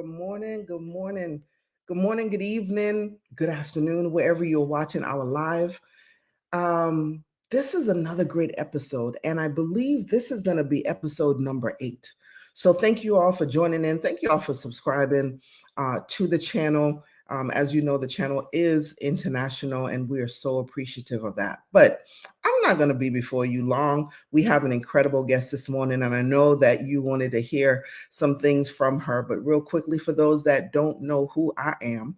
Good morning. Good morning. Good morning. Good evening. Good afternoon, wherever you're watching our live. This is another great episode, and I believe this is going to be episode number 8. So thank you all for joining in. Thank you all for subscribing to the channel. As you know, the channel is international, and we are so appreciative of that. But I'm not going to be before you long. We have an incredible guest this morning, and I know that you wanted to hear some things from her. But real quickly, for those that don't know who I am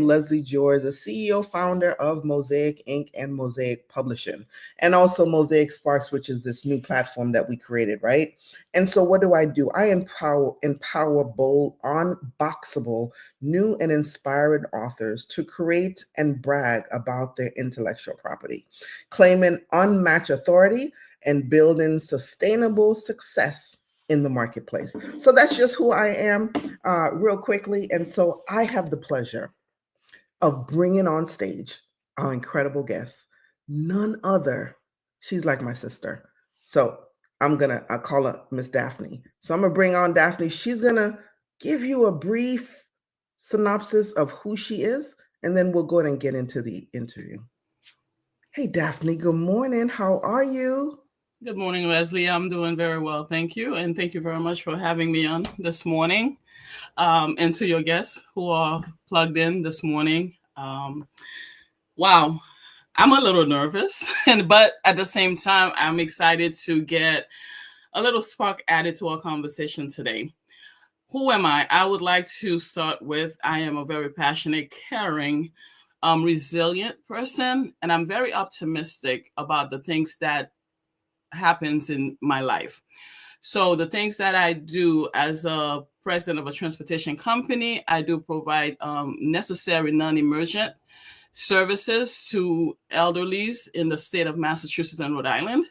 Leslie George, the CEO founder of Mosaic Inc. and Mosaic Publishing, and also Mosaic Sparks, which is this new platform that we created, right? And so what do? I empower bold, unboxable, new and inspiring authors to create and brag about their intellectual property, claiming unmatched authority and building sustainable success in the marketplace. So that's just who I am, real quickly. And so I have the pleasure of bringing on stage our incredible guest, none other. She's like my sister. So I call her Miss Daphne. So I'm gonna bring on Daphne. She's gonna give you a brief synopsis of who she is, and then we'll go ahead and get into the interview. Hey Daphne, good morning. How are you? Good morning, Leslie. I'm doing very well, thank you. And thank you very much for having me on this morning. And to your guests who are plugged in this morning. Wow, I'm a little nervous, but at the same time, I'm excited to get a little spark added to our conversation today. Who am I? I would like to start with I am a very passionate, caring, resilient person, and I'm very optimistic about the things that happens in my life. So the things that I do as a president of a transportation company, I do provide necessary non-emergent services to elderlies in the state of Massachusetts and Rhode Island.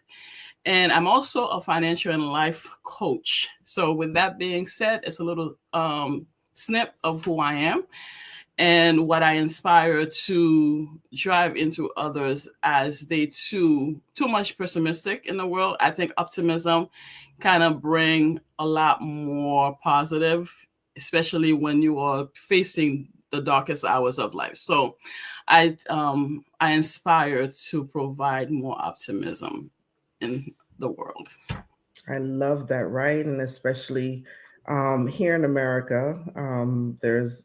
And I'm also a financial and life coach. So with that being said, it's a little snip of who I am and what I inspire to drive into others as they too much pessimistic in the world. I think optimism kind of bring a lot more positive, especially when you are facing the darkest hours of life. So I inspire to provide more optimism in the world. I love that, right? And especially here in America, there's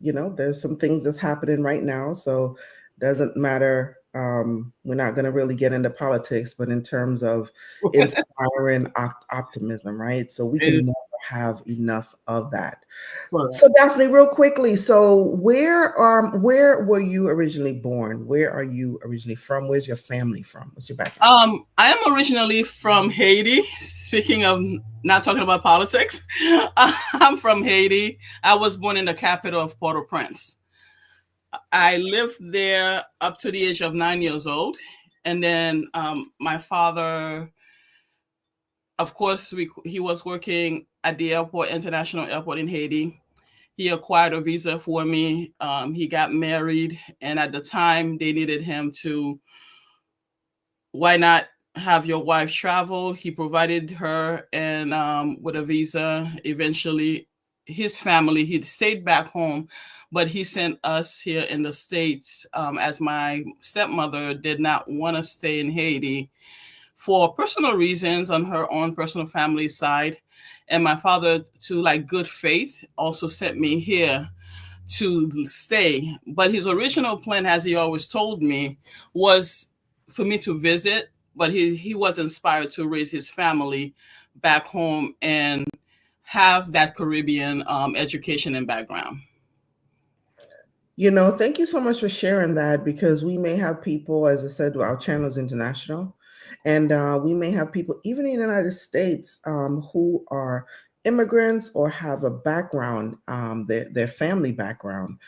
some things that's happening right now. So doesn't matter. We're not going to really get into politics, but in terms of inspiring optimism, right? So we It can is never have enough of that. correct. So Daphne, real quickly, so where were you originally born? Where are you originally from? Where's your family from? What's your background? I am originally from Haiti. Speaking of not talking about politics, I'm from Haiti. I was born in the capital of Port-au-Prince. I lived there up to the age of 9 years old. And then my father, of course, he was working at the airport, international airport in Haiti. He acquired a visa for me. He got married. And at the time, they needed him to, why not have your wife travel? He provided her and with a visa. Eventually, his family, he stayed back home, but he sent us here in the States as my stepmother did not want to stay in Haiti for personal reasons on her own personal family side. And my father, to like good faith, also sent me here to stay. But his original plan, as he always told me, was for me to visit, but he was inspired to raise his family back home and have that Caribbean education and background. Thank you so much for sharing that because we may have people, as I said, our channel is international, and we may have people even in the United States who are immigrants or have a background, their family background.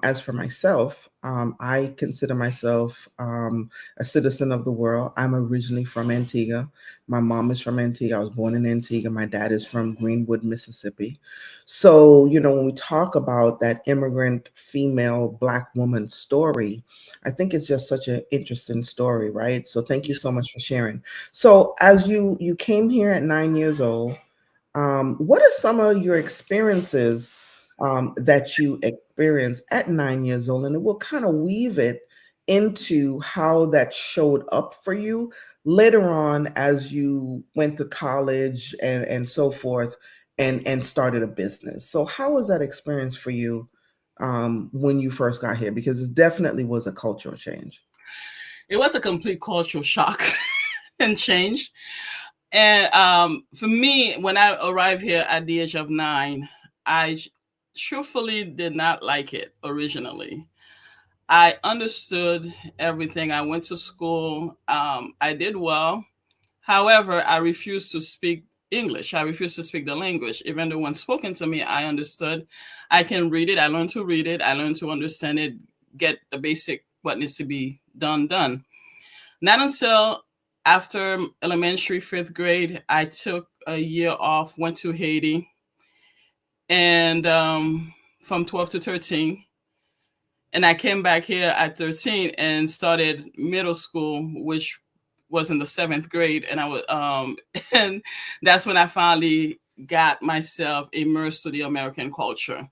As for myself, I consider myself a citizen of the world. I'm originally from Antigua. My mom is from Antigua. I was born in Antigua. My dad is from Greenwood, Mississippi. So, when we talk about that immigrant female Black woman story, I think it's just such an interesting story, right? So, thank you so much for sharing. So, as you came here at 9 years old, what are some of your experiences that you experienced at 9 years old, and it will kind of weave it into how that showed up for you later on as you went to college and so forth and started a business. So how was that experience for you when you first got here? Because it definitely was a cultural change. It was a complete cultural shock and change. And for me, when I arrived here at the age of 9, I truthfully did not like it originally. I understood everything. I went to school. I did well. However, I refused to speak English. I refused to speak the language. Even though when spoken to me, I understood. I can read it. I learned to read it. I learned to understand it, get the basic what needs to be done. Not until after elementary, fifth grade, I took a year off, went to Haiti, and from 12 to 13. And I came back here at 13 and started middle school, which was in the seventh grade. And I was, and that's when I finally got myself immersed to the American culture.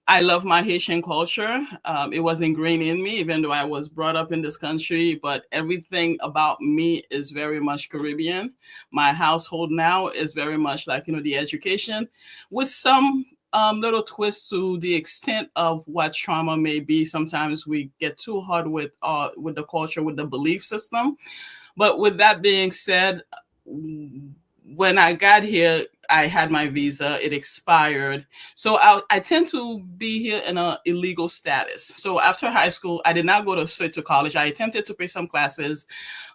I love my Haitian culture. It was ingrained in me, even though I was brought up in this country, but everything about me is very much Caribbean. My household now is very much like, the education with some little twists to the extent of what trauma may be. Sometimes we get too hard with the culture, with the belief system. But with that being said, when I got here, I had my visa, it expired. So I tend to be here in an illegal status. So after high school, I did not go straight to college. I attempted to pay some classes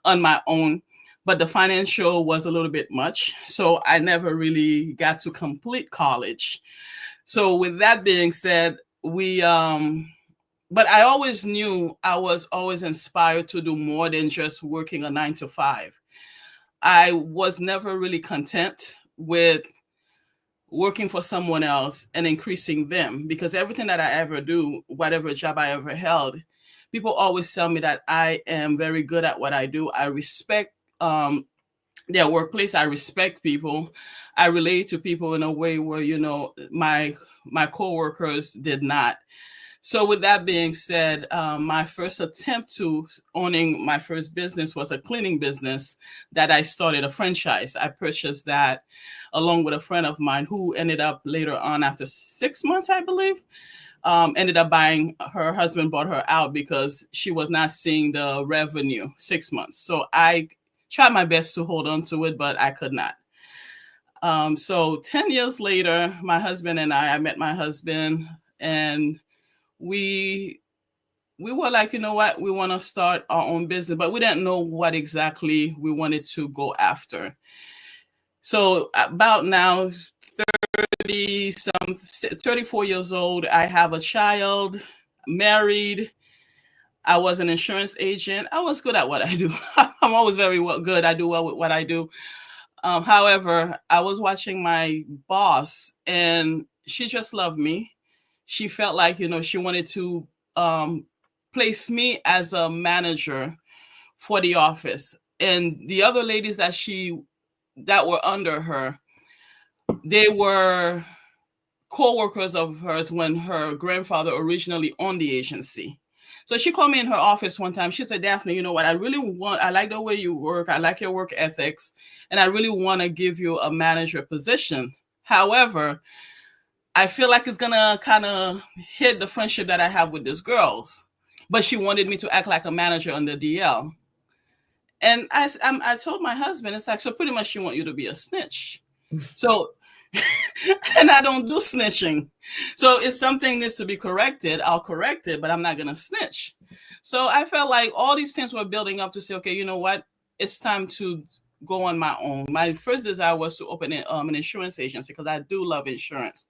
on my own, but the financial was a little bit much. So I never really got to complete college. So with that being said, but I always knew I was always inspired to do more than just working a 9 to 5. I was never really content with working for someone else and increasing them, because everything that I ever do, whatever job I ever held, people always tell me that I am very good at what I do. I respect their workplace. I respect people. I relate to people in a way where, my coworkers did not. So with that being said, my first attempt to owning my first business was a cleaning business that I started, a franchise. I purchased that along with a friend of mine who ended up later on, after 6 months, I believe, ended up buying, her husband bought her out because she was not seeing the revenue 6 months. So I tried my best to hold on to it, but I could not. So 10 years later, my husband and I met my husband, and we were like, you know what, we want to start our own business, but we didn't know what exactly we wanted to go after. So about now 30 some 34 years old, I have a child, married. I was an insurance agent. I was good at what I do. I'm always very good. I do well with what I do. However, I was watching my boss, and she just loved me. She felt like, she wanted to place me as a manager for the office. And the other ladies that were under her, they were co-workers of hers when her grandfather originally owned the agency. So she called me in her office one time. She said, Daphne, you know what? I like the way you work. I like your work ethics. And I really want to give you a manager position. However, I feel like it's going to kind of hit the friendship that I have with these girls. But she wanted me to act like a manager on the DL. And I told my husband, it's like, so pretty much she want you to be a snitch. So, and I don't do snitching. So if something needs to be corrected, I'll correct it, but I'm not going to snitch. So I felt like all these things were building up to say, okay, you know what? It's time to go on my own. My first desire was to open an insurance agency because I do love insurance.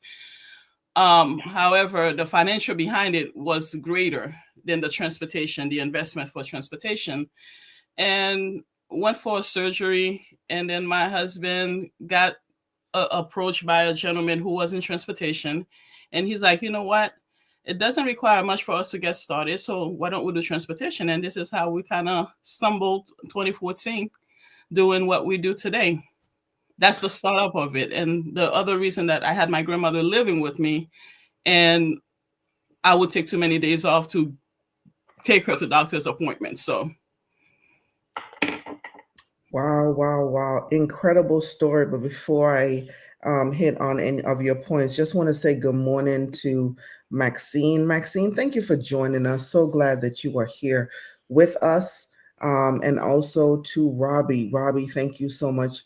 However, the financial behind it was greater than the investment for transportation. And went for a surgery. And then my husband got approached by a gentleman who was in transportation. And he's like, you know what? It doesn't require much for us to get started. So why don't we do transportation? And this is how we kind of stumbled 2014 doing what we do today. That's the startup of it. And the other reason that I had my grandmother living with me and I would take too many days off to take her to doctor's appointments. So Wow, wow, wow. Incredible story. But before I hit on any of your points, just want to say good morning to Maxine. Maxine, thank you for joining us. So glad that you are here with us. And also to Robbie. Robbie, thank you so much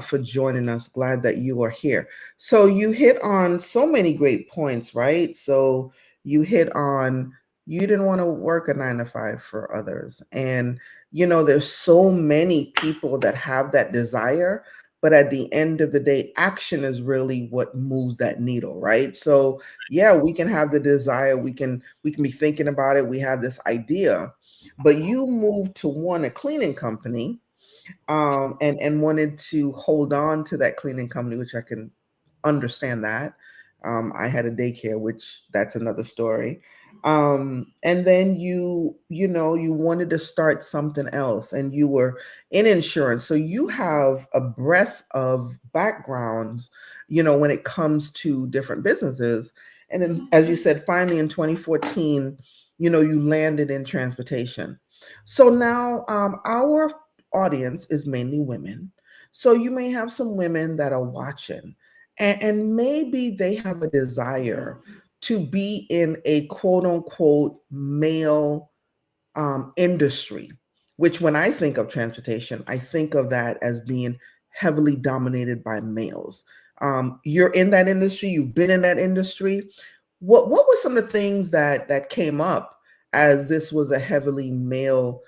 for joining us. Glad that you are here. So you hit on so many great points, right? So you hit on you didn't want to work a 9 to 5 for others. And there's so many people that have that desire, but at the end of the day, action is really what moves that needle, right? So yeah, we can have the desire, we can be thinking about it, we have this idea, but you moved to one a cleaning company, and wanted to hold on to that cleaning company, which I can understand that. I had a daycare, which that's another story. And then you wanted to start something else, and you were in insurance. So you have a breadth of backgrounds, when it comes to different businesses. And then, as you said, finally in 2014, you landed in transportation. So now, our audience is mainly women. So you may have some women that are watching, and maybe they have a desire to be in a quote unquote male industry, which when I think of transportation, I think of that as being heavily dominated by males. You're in that industry, you've been in that industry. What were some of the things that came up as this was a heavily male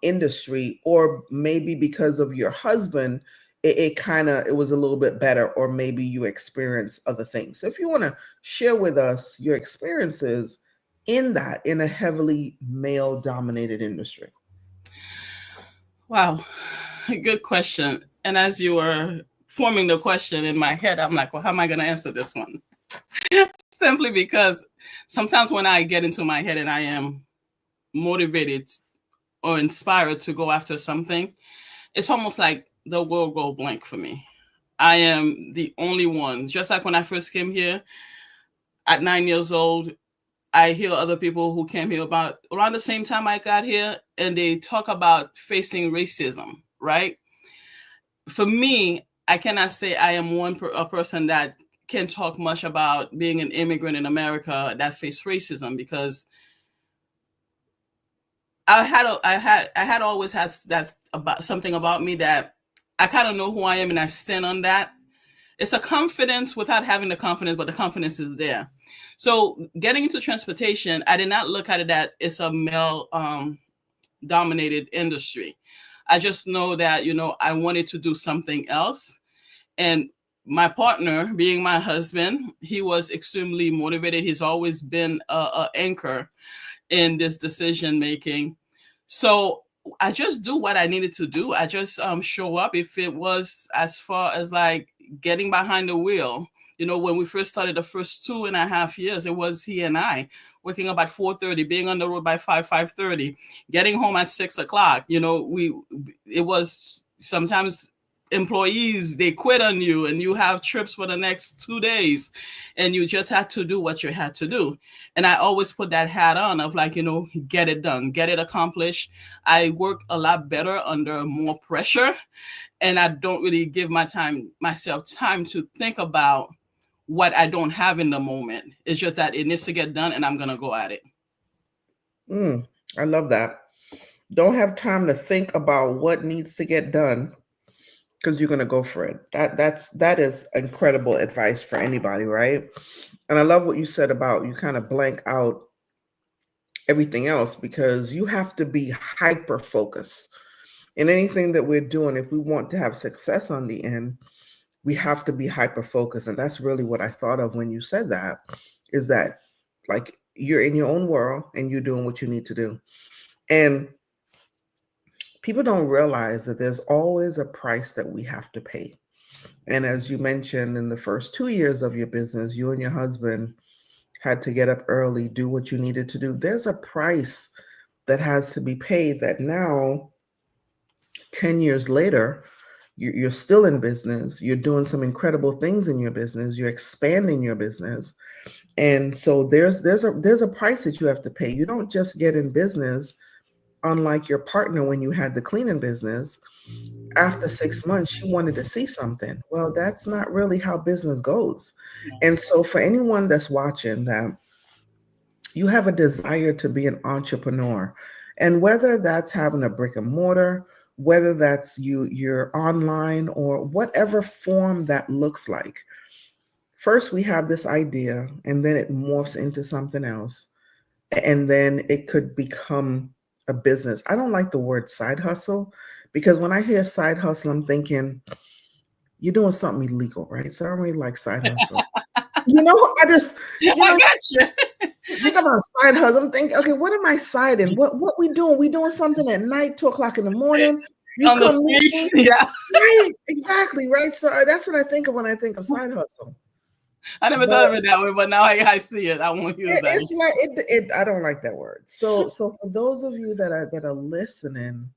industry, or maybe because of your husband, it was a little bit better, or maybe you experienced other things. So if you want to share with us your experiences in a heavily male dominated industry. wow, good question. And as you were forming the question in my head, I'm like, well, how am I going to answer this one? Simply because sometimes when I get into my head and I am motivated or inspired to go after something, it's almost like the world go blank for me. I am the only one. Just like when I first came here at 9 years old, I hear other people who came here about around the same time I got here, and they talk about facing racism, right? For me, I cannot say I am a person that can talk much about being an immigrant in America that faced racism, because I had always had that about something about me that I kind of know who I am and I stand on that. It's a confidence without having the confidence, but the confidence is there. So getting into transportation, I did not look at it that it's a male dominated industry. I just know that, I wanted to do something else. And my partner, being my husband, he was extremely motivated. He's always been a anchor in this decision making. So I just do what I needed to do. I just show up. If it was as far as like getting behind the wheel, when we first started the first 2.5 years, it was he and I waking up at 4:30, being on the road by 5:30, getting home at 6 o'clock. It was sometimes employees, they quit on you and you have trips for the next 2 days, and you just had to do what you had to do. And I always put that hat on of like, get it done, get it accomplished. I work a lot better under more pressure, and I don't really give myself time to think about what I don't have in the moment. It's just that it needs to get done and I'm gonna go at it. Mm, I love that. Don't have time to think about what needs to get done because you're going to go for it. That is incredible advice for anybody, right? And I love what you said about you kind of blank out everything else because you have to be hyper focused in anything that we're doing. If we want to have success on the end, we have to be hyper focused. And that's really what I thought of when you said that, is that like you're in your own world and you're doing what you need to do. And people don't realize that there's always a price that we have to pay. And as you mentioned, in the first 2 years of your business, you and your husband had to get up early, do what you needed to do. There's a price that has to be paid that now, 10 years later, you're still in business. You're doing some incredible things in your business. You're expanding your business. And so there's a price that you have to pay. You don't just get in business, unlike your partner when you had the cleaning business. After 6 months, you wanted to see something. Well, that's not really how business goes. No. And so for anyone that's watching that you have a desire to be an entrepreneur, and whether that's having a brick and mortar, whether that's you're online, or whatever form that looks like, first we have this idea and then it morphs into something else, and then it could become a business. I don't like the word side hustle, because when I hear side hustle, I'm thinking you're doing something illegal, right? So I don't really like side hustle. I just, you I know, got you. think about side hustle. I'm thinking, okay, what am I siding? What we doing? We doing something at night, 2 o'clock in the morning. You On the come meet streets, me, yeah. right? Exactly, right. So that's what I think of when I think of side hustle. I never But thought of it that way, but now I see it. I won't use that. it's like I don't like that word. So for those of you that are listening,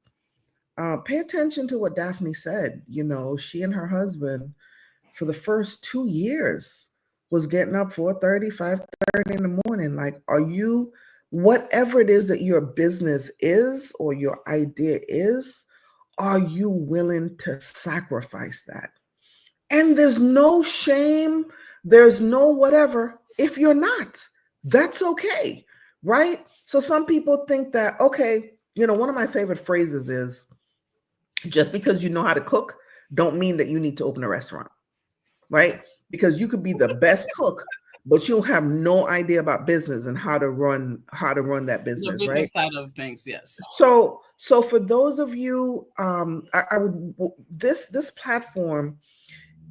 pay attention to what Daphne said. She and her husband for the first 2 years was getting up 4:30, 5:30 in the morning. Like, are you, whatever it is that your business is or your idea is, are you willing to sacrifice that? And there's no shame, there's no whatever if you're not. That's okay, right? So some people think that, okay, one of my favorite phrases is, just because you know how to cook don't mean that you need to open a restaurant, right? Because you could be the best cook, but you'll have no idea about business and how to run that The business, right? business side of things, yes. So for those of you, I would, this platform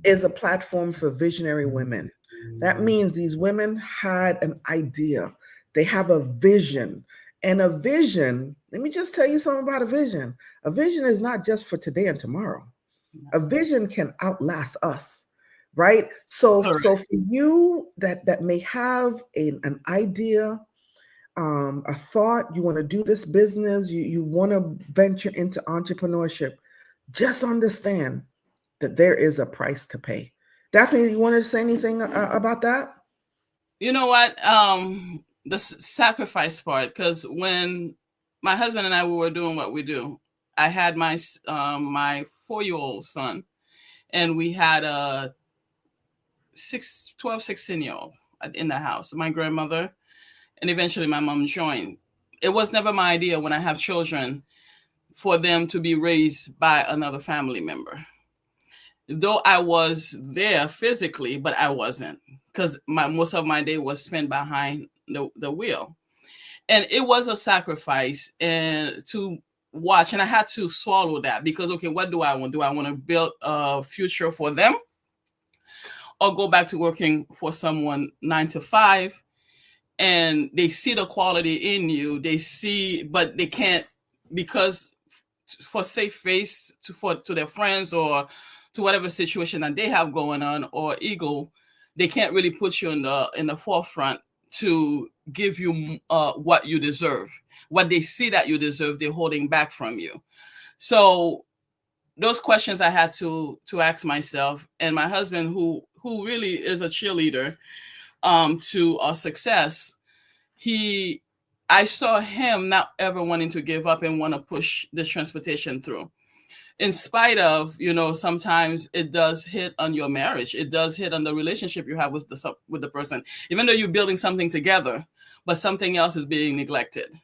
is a platform for visionary women. That means these women had an idea, they have a vision. And a vision, let me just tell you something about a vision. A vision is not just for today and tomorrow. A vision can outlast us, right? So Correct. for you that may have an idea, a thought, you want to do this business, you want to venture into entrepreneurship, just understand that there is a price to pay. Daphne, you want to say anything about that? You know what? The sacrifice part, because when my husband and I we were doing what we do, I had my 4-year-old son, and we had a 16-year-old in the house. My grandmother, and eventually my mom joined. It was never my idea when I have children for them to be raised by another family member. Though I was there physically, but I wasn't, because most of my day was spent behind the wheel. And it was a sacrifice and to watch, and I had to swallow that, because okay, what do I want? Do I want to build a future for them, or go back to working for someone 9 to 5? And they see the quality in you, they see, but they can't, because for safe face to their friends or to whatever situation that they have going on, or ego, they can't really put you in the forefront to give you what you deserve, what they see that you deserve. They're holding back from you. So those questions I had to ask myself, and my husband, who really is a cheerleader to our success, he I saw him not ever wanting to give up and want to push this transportation through, in spite of, sometimes it does hit on your marriage, it does hit on the relationship you have with the person, even though you're building something together, but something else is being neglected.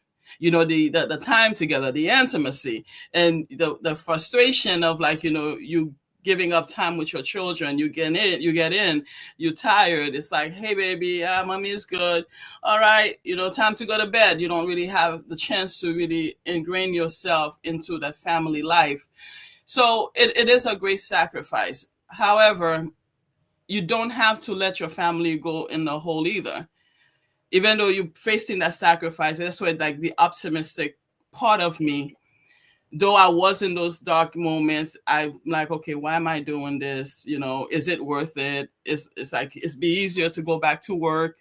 The time together, the intimacy, and the frustration of, like, you giving up time with your children. You get in, you're tired. It's like, hey baby, mommy is good. All right, time to go to bed. You don't really have the chance to really ingrain yourself into that family life. So it is a great sacrifice. However, you don't have to let your family go in the hole either. Even though you're facing that sacrifice, that's where, like, the optimistic part of me, though I was in those dark moments, I'm like, okay, why am I doing this? Is it worth it? It's like, it's be easier to go back to work.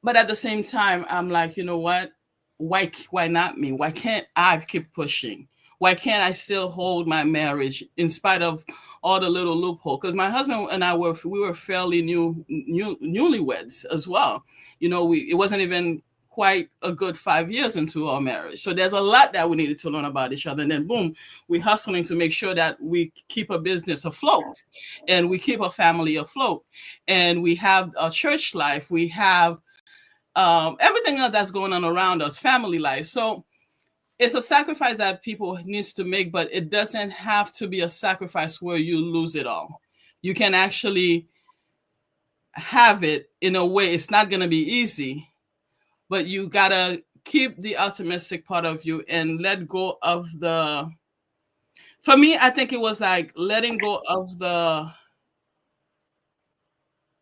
But at the same time, I'm like, you know what? Why not me? Why can't I keep pushing? Why can't I still hold my marriage in spite of all the little loophole? Because my husband and I were fairly newlyweds as well. It wasn't even quite a good 5 years into our marriage. So there's a lot that we needed to learn about each other. And then boom, we're hustling to make sure that we keep a business afloat and we keep a family afloat. And we have a church life. We have everything else that's going on around us, family life. So it's a sacrifice that people needs to make, but it doesn't have to be a sacrifice where you lose it all. You can actually have it in a way. It's not going to be easy, but you gotta keep the optimistic part of you and let go of the. For me, I think it was like letting go of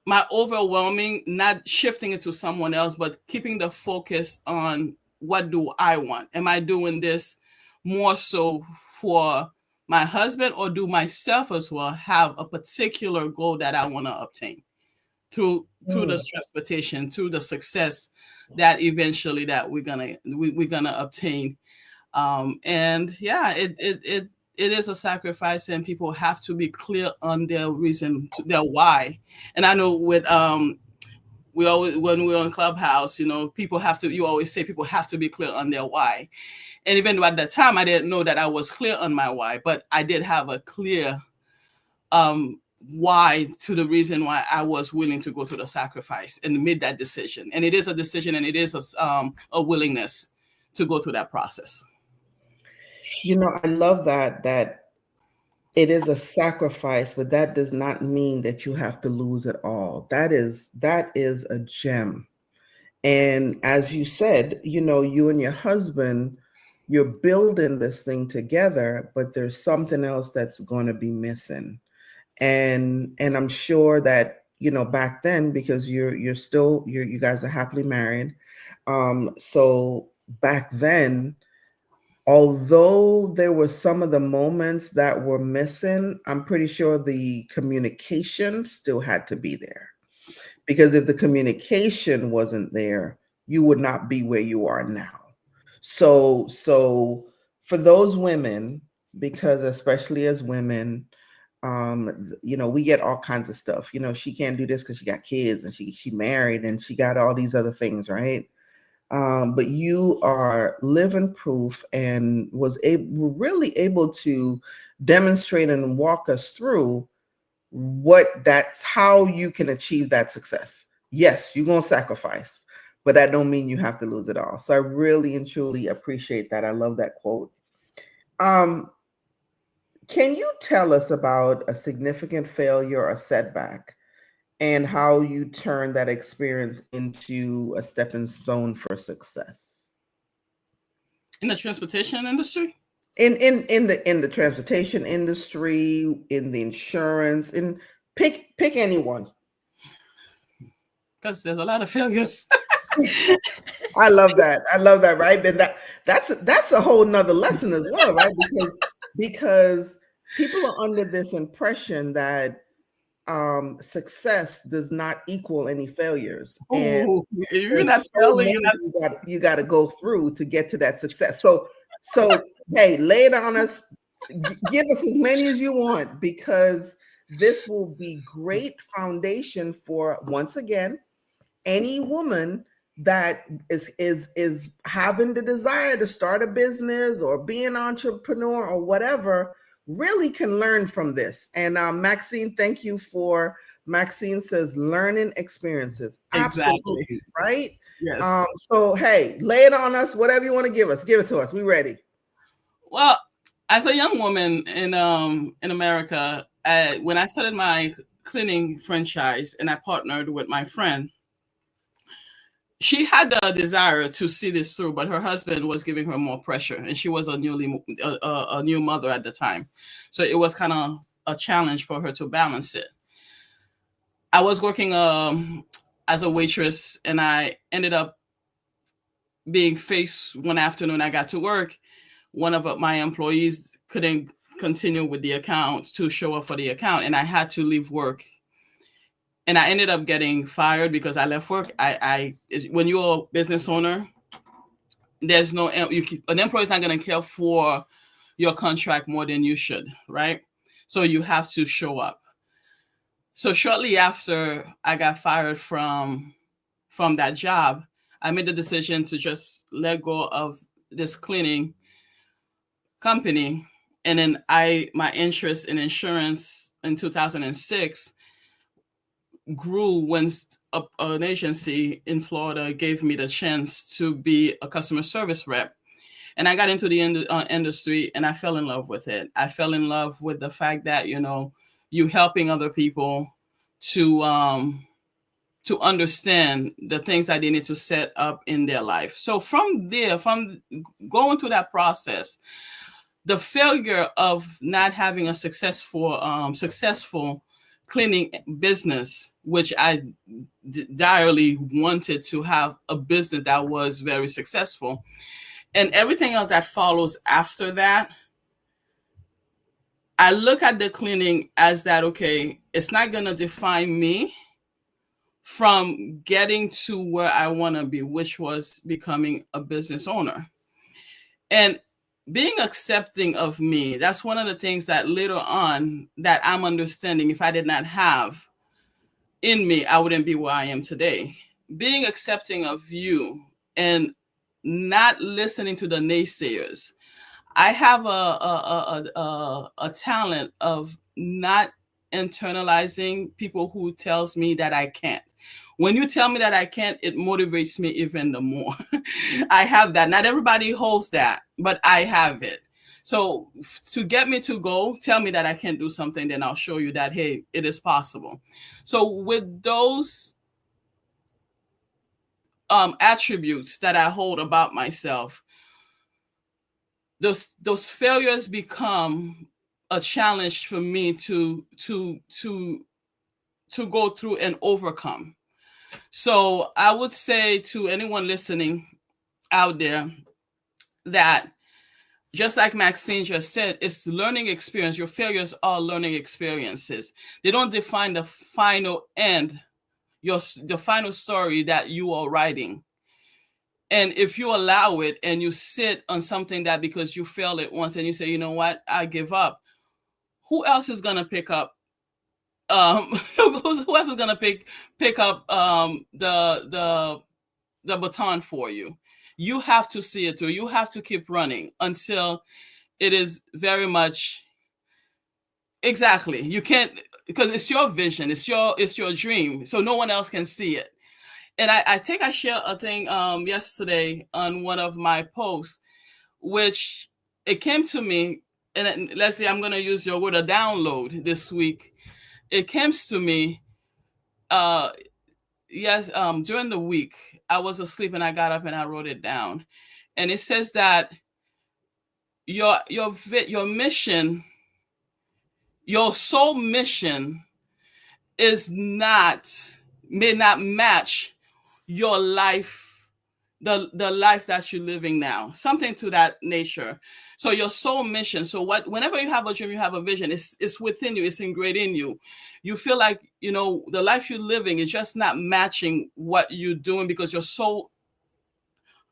my overwhelming, not shifting it to someone else, but keeping the focus on what do I want? Am I doing this more so for my husband, or do myself as well have a particular goal that I want to obtain through this transportation, through the success that eventually that we're gonna obtain. And yeah, it is a sacrifice, and people have to be clear on their reason, their why. And I know with we always, when we're on Clubhouse, people have to. You always say people have to be clear on their why. And even though at that time I didn't know that I was clear on my why, but I did have a clear why, to the reason why I was willing to go to the sacrifice and made that decision. And it is a decision, and it is a willingness to go through that process. I love that it is a sacrifice, but that does not mean that you have to lose it all. That is a gem. And as you said, you and your husband, you're building this thing together, but there's something else that's going to be missing. And I'm sure that, back then, because you guys are happily married. So back then, although there were some of the moments that were missing, I'm pretty sure the communication still had to be there. Because if the communication wasn't there, you would not be where you are now. So for those women, because especially as women, we get all kinds of stuff. She can't do this because she got kids, and she married, and she got all these other things, right? But you are living proof, and were really able to demonstrate and walk us through that's how you can achieve that success. Yes, you're gonna sacrifice, but that don't mean you have to lose it all. So I really and truly appreciate that. I love that quote. Can you tell us about a significant failure or setback, and how you turn that experience into a stepping stone for success? In the transportation industry? In the transportation industry, in the insurance, and pick anyone. Because there's a lot of failures. I love that. Right? But that's a whole nother lesson as well, right? Because people are under this impression that success does not equal any failures. And Oh, you're not there's so failing. many you got to go through to get to that success. So hey, lay it on us. Give us as many as you want, because this will be great foundation for, once again, any woman that is having the desire to start a business or be an entrepreneur or whatever, really can learn from this. And Maxine, thank you for, Maxine says learning experiences. Exactly. Absolutely, right? Yes. So hey, lay it on us. Whatever you want to give it to us. We ready. Well, as a young woman in America, when I started my cleaning franchise and I partnered with my friend, she had the desire to see this through, but her husband was giving her more pressure, and she was a new mother at the time, so it was kind of a challenge for her to balance it. I was working as a waitress, and I ended up being faced one afternoon. I got to work. One of my employees couldn't continue with the account to show up for the account, and I had to leave work. And I ended up getting fired because I left work. When you're a business owner, there's no an employee is not going to care for your contract more than you should, right? So you have to show up. So shortly after I got fired from that job, I made the decision to just let go of this cleaning company. And then my interest in insurance in 2006 grew when an agency in Florida gave me the chance to be a customer service rep. And I got into the industry and I fell in love with it. I fell in love with the fact that, you helping other people to understand the things that they need to set up in their life. So from there, from going through that process, the failure of not having a successful cleaning business, which I direly wanted to have a business that was very successful, and everything else that follows after that, I look at the cleaning as that, okay, it's not going to define me from getting to where I want to be, which was becoming a business owner. And being accepting of me, that's one of the things that later on that I'm understanding, if I did not have in me, I wouldn't be where I am today. Being accepting of you and not listening to the naysayers. I have a talent of not internalizing people who tells me that I can't. When you tell me that I can't, it motivates me even the more. I have that. Not everybody holds that, but I have it. So to get me to go, tell me that I can't do something, then I'll show you that, hey, it is possible. So with those attributes that I hold about myself, those failures become a challenge for me to go through and overcome. So I would say to anyone listening out there that, just like Maxine just said, it's learning experience. Your failures are learning experiences. They don't define the final end, the final story that you are writing. And if you allow it and you sit on something that because you failed it once and you say, you know what, I give up, who else is going to pick up? Who else is going to pick up the baton for you? You have to see it through. You have to keep running until it is very much exactly. You can't, because it's your vision, it's your dream, so no one else can see it. And I think I shared a thing yesterday on one of my posts, which it came to me, and let's say I'm going to use your word, a download this week. It came to me, during the week. I was asleep and I got up and I wrote it down, and it says that your mission, your soul mission, may not match your life, the life that you're living now, something to that nature. So your soul mission, so whenever you have a dream, you have a vision, it's within you, it's ingrained in you. You feel like, the life you're living is just not matching what you're doing, because your soul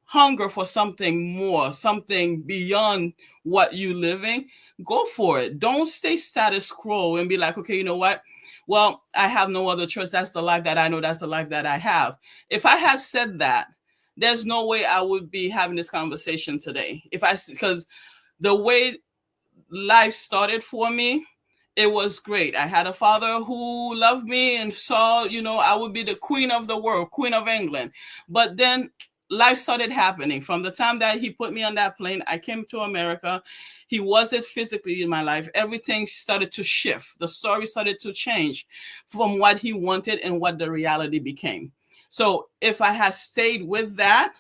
hunger for something more, something beyond what you living. Go for it. Don't stay status quo and be like, okay, you know what, well, I have no other choice. That's the life that I know. That's the life that I have. If I had said that, there's no way I would be having this conversation today. Because the way life started for me, it was great. I had a father who loved me and saw, I would be the queen of the world, queen of England. But then life started happening. From the time that he put me on that plane, I came to America. He wasn't physically in my life. Everything started to shift. The story started to change from what he wanted and what the reality became. So if I had stayed with that,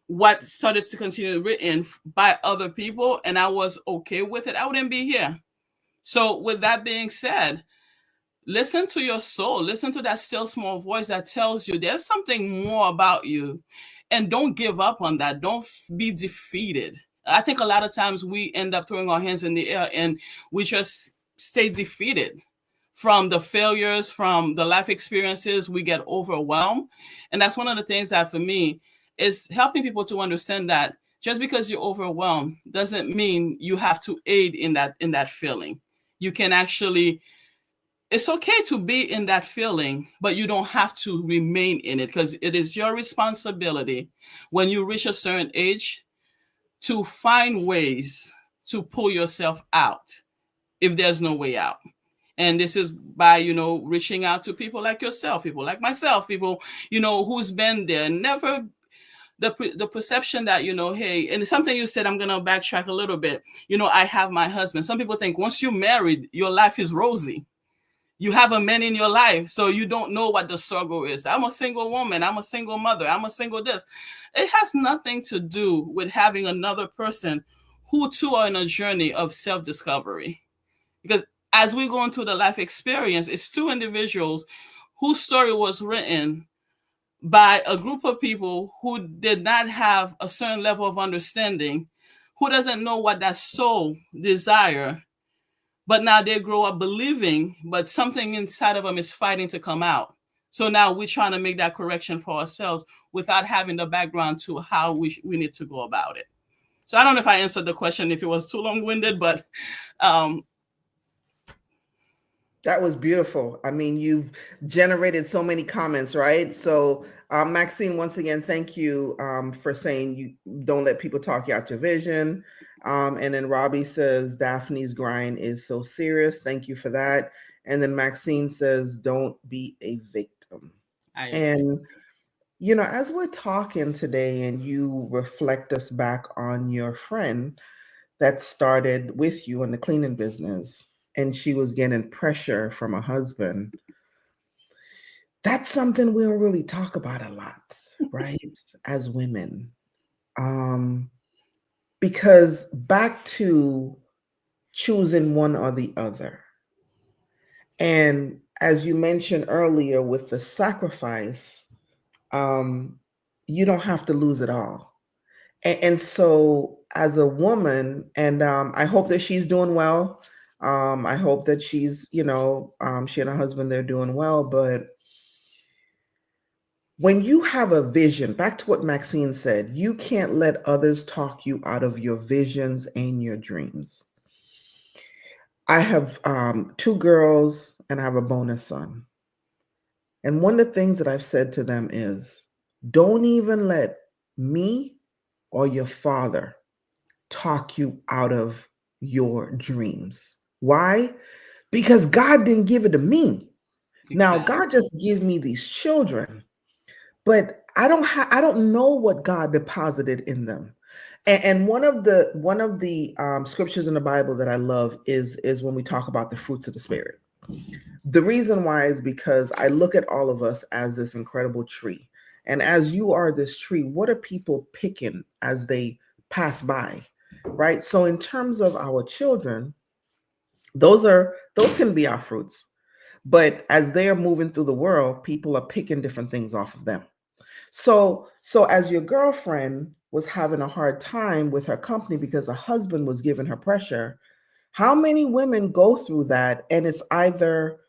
what started to continue written by other people, and I was okay with it, I wouldn't be here. So with that being said, listen to your soul. Listen to that still small voice that tells you there's something more about you. And don't give up on that. Don't be defeated. I think a lot of times we end up throwing our hands in the air and we just stay defeated from the failures, from the life experiences. We get overwhelmed. And that's one of the things that for me is helping people to understand that Just because you're overwhelmed doesn't mean you have to aid in that feeling. You can actually, it's okay to be in that feeling, but you don't have to remain in it, because it is your responsibility when you reach a certain age to find ways to pull yourself out if there's no way out. And this is by, reaching out to people like yourself, people like myself, people, who's been there. Never the perception that, hey, and something you said, I'm going to backtrack a little bit. I have my husband. Some people think once you're married, your life is rosy. You have a man in your life, so you don't know what the struggle is. I'm a single woman. I'm a single mother. I'm a single this. It has nothing to do with having another person who too are in a journey of self-discovery. Because as we go into the life experience, it's two individuals whose story was written by a group of people who did not have a certain level of understanding, who doesn't know what that soul desire, but now they grow up believing, but something inside of them is fighting to come out. So now we're trying to make that correction for ourselves without having the background to how we need to go about it. So I don't know if I answered the question, if it was too long-winded, but That was beautiful. I mean, you've generated so many comments, right? So, Maxine, once again, thank you for saying you don't let people talk you out your vision. And then Robbie says Daphne's grind is so serious. Thank you for that. And then Maxine says, don't be a victim. I agree. And, as we're talking today and you reflect us back on your friend that started with you in the cleaning business, and she was getting pressure from a husband, that's something we don't really talk about a lot, right? As women. Um, because back to choosing one or the other. And as you mentioned earlier with the sacrifice, um, you don't have to lose it all. And so, as a woman, and I hope that she's doing well. I hope that she's, she and her husband, they're doing well. But when you have a vision, back to what Maxine said, you can't let others talk you out of your visions and your dreams. I have two girls and I have a bonus son. And one of the things that I've said to them is don't even let me or your father talk you out of your dreams. Why? Because God didn't give it to me. Now, God Exactly. just gave me these children, but I don't know what God deposited in them. And one of the scriptures in the Bible that I love is when we talk about the fruits of the spirit. The reason why is because I look at all of us as this incredible tree. And as you are this tree, what are people picking as they pass by? Right? So in terms of our children, those can be our fruits. But as they are moving through the world, people are picking different things off of them. So as your girlfriend was having a hard time with her company because her husband was giving her pressure, how many women go through that and it's either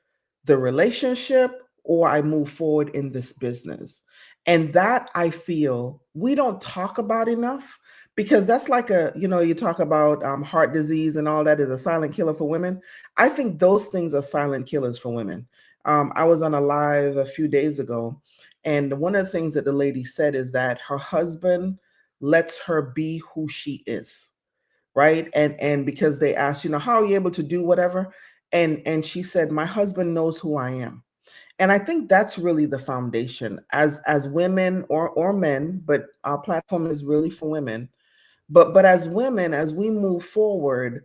the relationship or I move forward in this business? And that I feel we don't talk about enough because that's like you talk about heart disease and all that is a silent killer for women. I think those things are silent killers for women. I was on a live a few days ago, and one of the things that the lady said is that her husband lets her be who she is, right? And because they asked, how are you able to do whatever? And she said, my husband knows who I am. And I think that's really the foundation as women or men, but our platform is really for women. But as women, as we move forward,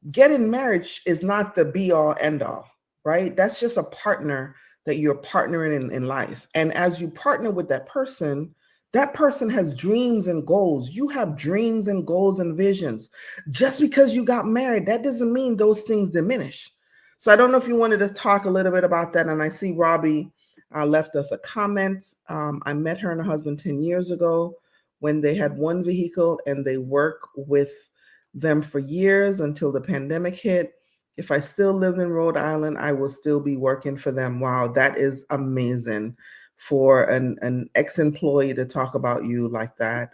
getting married is not the be all end all, right? That's just a partner that you're partnering in life. And as you partner with that person has dreams and goals. You have dreams and goals and visions. Just because you got married, that doesn't mean those things diminish. So I don't know if you wanted to talk a little bit about that. And I see Robbie left us a comment. I met her and her husband 10 years ago when they had one vehicle and they work with them for years until the pandemic hit. If I still lived in Rhode Island, I will still be working for them. Wow, that is amazing for an ex-employee to talk about you like that.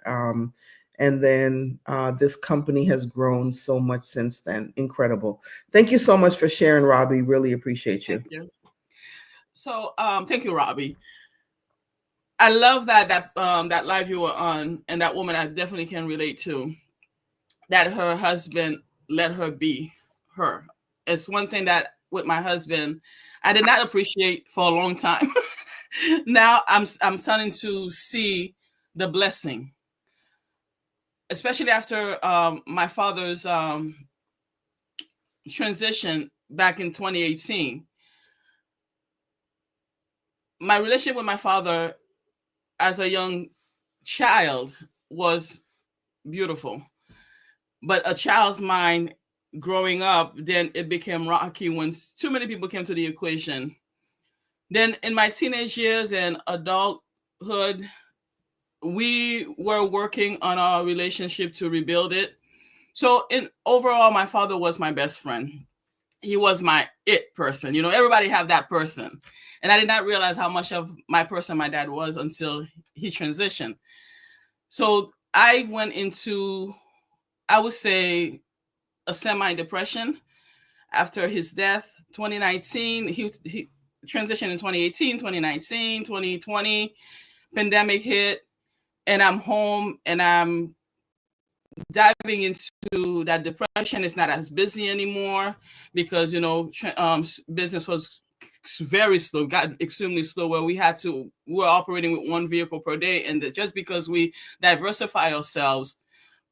And then this company has grown so much since then. Incredible. Thank you so much for sharing, Robbie. Really appreciate you. Thank you. So, thank you, Robbie. I love that live you were on, and that woman I definitely can relate to. That her husband let her be her. It's one thing that with my husband I did not appreciate for a long time. Now I'm starting to see the blessing, especially after my father's transition back in 2018. My relationship with my father as a young child was beautiful, but a child's mind growing up, then it became rocky when too many people came to the equation. Then in my teenage years and adulthood, we were working on our relationship to rebuild it. So in overall, my father was my best friend. He was my it person. Everybody have that person. And I did not realize how much of my person my dad was until he transitioned. So I went into, I would say, a semi-depression after his death. 2019, he transitioned in 2018, 2019, 2020, pandemic hit, and I'm home and I'm diving into that depression. It's not as busy anymore because business was very slow, got extremely slow, where we were operating with one vehicle per day, and just because we diversify ourselves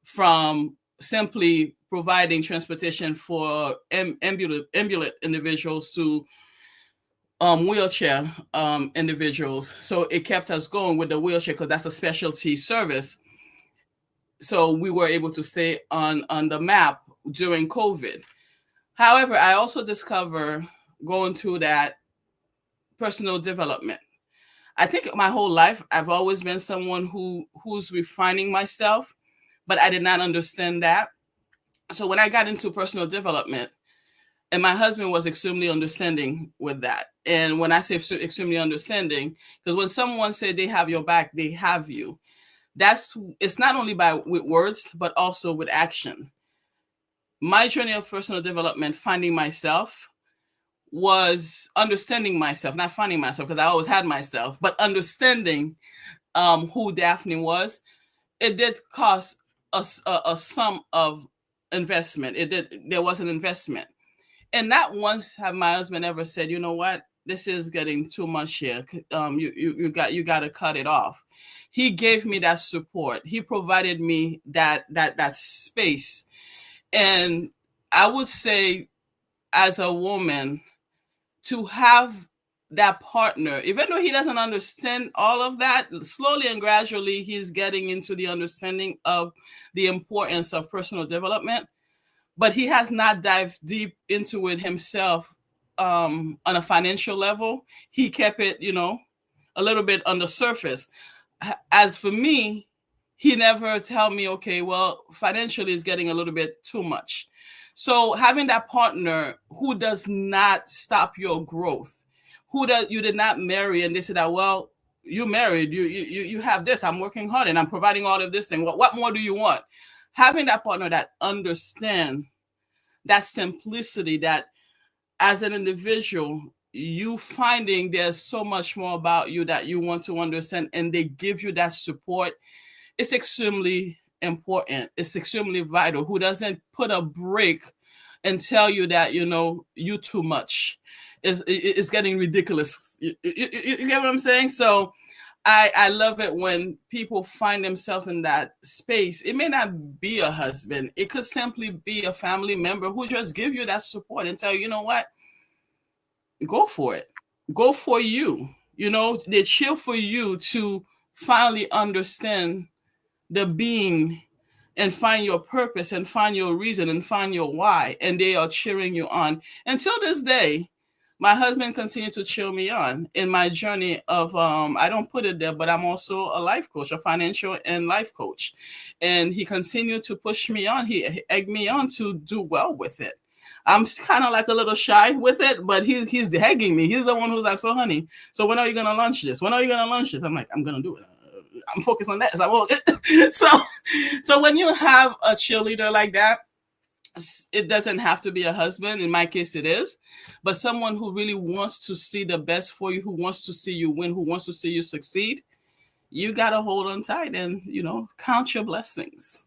from simply providing transportation for ambulant individuals to wheelchair individuals. So it kept us going with the wheelchair because that's a specialty service. So we were able to stay on the map during COVID. However, I also discovered going through that personal development. I think my whole life I've always been someone who's refining myself, but I did not understand that. So when I got into personal development, and my husband was extremely understanding with that. And when I say extremely understanding, because when someone said they have your back, they have you. It's not only with words, but also with action. My journey of personal development, finding myself, was understanding myself, not finding myself because I always had myself, but understanding who Daphne was. It did cost us a sum of investment. There was an investment. And not once have my husband ever said, you know what, this is getting too much here. You got to cut it off. He gave me that support. He provided me that space. And I would say, as a woman, to have that partner, even though he doesn't understand all of that, slowly and gradually he's getting into the understanding of the importance of personal development, but he has not dived deep into it himself on a financial level. He kept it, a little bit on the surface. As for me, he never tell me, okay, well, financially is getting a little bit too much. So having that partner who does not stop your growth, you did not marry and they said that, well, you married, you have this, I'm working hard and I'm providing all of this thing. What more do you want? Having that partner that understand that simplicity, that as an individual, you finding there's so much more about you that you want to understand, and they give you that support. It's extremely important. It's extremely vital. Who doesn't put a break and tell you that, you too much. It's getting ridiculous. You get what I'm saying? So I love it when people find themselves in that space. It may not be a husband. It could simply be a family member who just give you that support and tell you, you know what? Go for it. Go for you. They cheer for you to finally understand the being and find your purpose and find your reason and find your why. And they are cheering you on. Until this day, my husband continued to cheer me on in my journey of, I don't put it there, but I'm also a life coach, a financial and life coach. And he continued to push me on. He egged me on to do well with it. I'm kind of like a little shy with it, but he's egging me. He's the one who's like, so honey, so when are you going to launch this? When are you going to launch this? I'm like, I'm going to do it. I'm focused on that. So, so when you have a cheerleader like that, it doesn't have to be a husband. In my case, it is, but someone who really wants to see the best for you, who wants to see you win, who wants to see you succeed. You got to hold on tight and, count your blessings.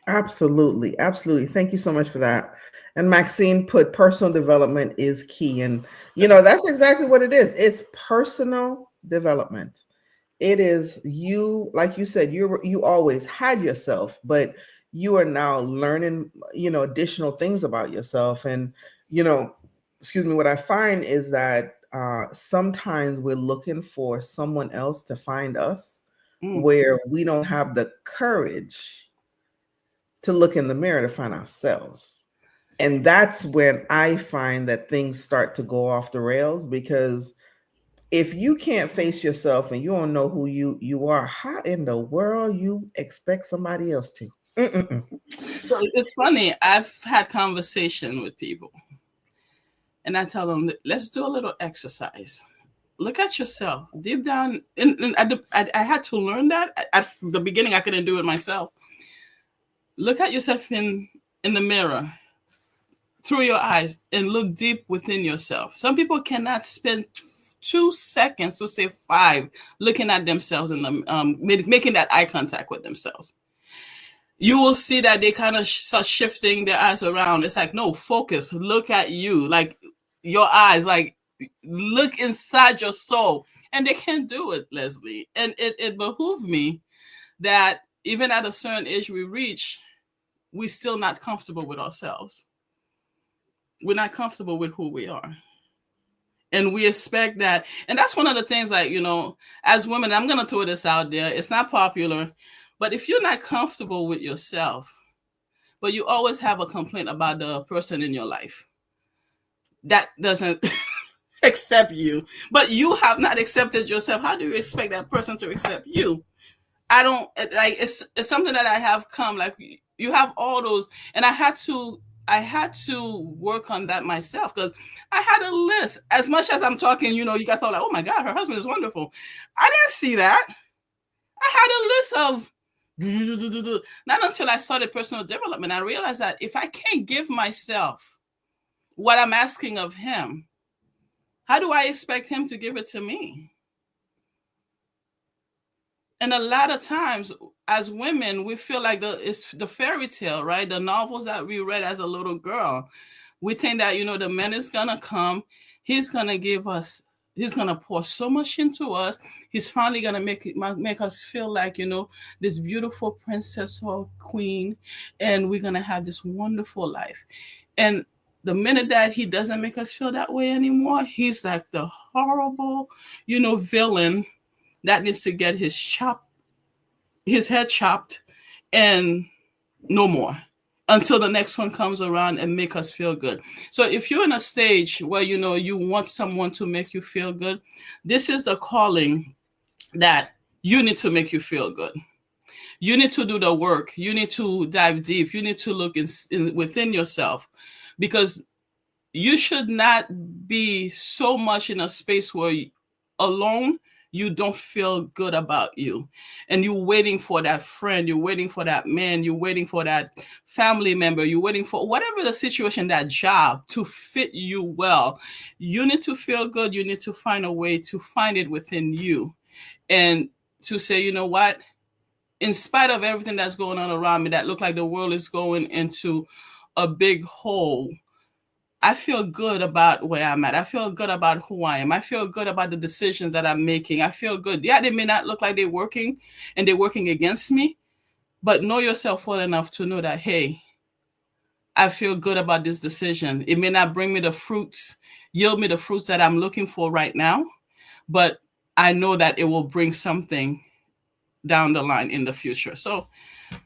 Absolutely. Absolutely. Thank you so much for that. And Maxine put personal development is key. And, that's exactly what it is. It's personal development. It is you, like you said, you always had yourself, but you are now learning, additional things about yourself. And, you know, excuse me, what I find is that sometimes we're looking for someone else to find us where we don't have the courage to look in the mirror to find ourselves. And that's when I find that things start to go off the rails, because if you can't face yourself and you don't know who you are, how in the world you expect somebody else to? Mm-mm-mm. So it's funny. I've had conversation with people, and I tell them, let's do a little exercise. Look at yourself deep down. And I had to learn that at the beginning. I couldn't do it myself. Look at yourself in the mirror through your eyes and look deep within yourself. Some people cannot spend 2 seconds to say 5 looking at themselves and making that eye contact with themselves. You will see that they kind of start shifting their eyes around. It's like, no, focus, look at you, like your eyes, like look inside your soul. And they can't do it, Leslie. And it behooved me that even at a certain age we reach, we're still not comfortable with ourselves. We're not comfortable with who we are. And we expect that. And that's one of the things, like, as women, I'm going to throw this out there. It's not popular, but if you're not comfortable with yourself, but you always have a complaint about the person in your life that doesn't accept you, but you have not accepted yourself, how do you expect that person to accept you? I don't like, it's something that I have come, like, you have all those, and I had to work on that myself, because I had a list. As much as I'm talking, you guys thought like, oh my God, her husband is wonderful. I didn't see that. I had a list of not until I started personal development, I realized that if I can't give myself what I'm asking of him, how do I expect him to give it to me? And a lot of times as women, we feel like it's the fairy tale, right? The novels that we read as a little girl. We think that, the man is going to come. He's going to give us, he's going to pour so much into us. He's finally going to make us feel like, this beautiful princess or queen. And we're going to have this wonderful life. And the minute that he doesn't make us feel that way anymore, he's like the horrible, villain that needs to get his head chopped and no more until the next one comes around and make us feel good. So if you're in a stage where you want someone to make you feel good, this is the calling that you need to make you feel good. You need to do the work. You need to dive deep. You need to look within yourself, because you should not be so much in a space where alone you don't feel good about you, and you're waiting for that friend, you're waiting for that man, you're waiting for that family member, you're waiting for whatever the situation, that job to fit you well. You need to feel good. You need to find a way to find it within you, and to say, you know what, in spite of everything that's going on around me that look like the world is going into a big hole, I feel good about where I'm at. I feel good about who I am. I feel good about the decisions that I'm making. I feel good. Yeah, they may not look like they're working and they're working against me, but know yourself well enough to know that, hey, I feel good about this decision. It may not bring me the fruits, yield me the fruits that I'm looking for right now, but I know that it will bring something down the line in the future. So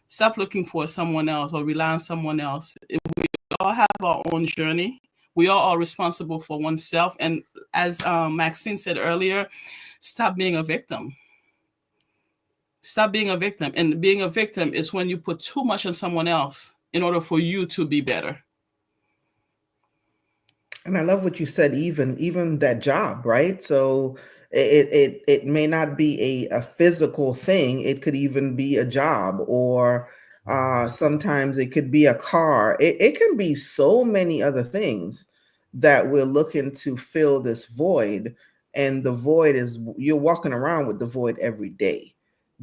stop looking for someone else or rely on someone else. We all have our own journey. We all are responsible for oneself. And as Maxine said earlier, stop being a victim. Stop being a victim. And being a victim is when you put too much on someone else in order for you to be better. And I love what you said, even that job, right? So It may not be a physical thing. It could even be a job, or sometimes it could be a car. It can be so many other things that we're looking to fill this void. And the void is, you're walking around with the void every day,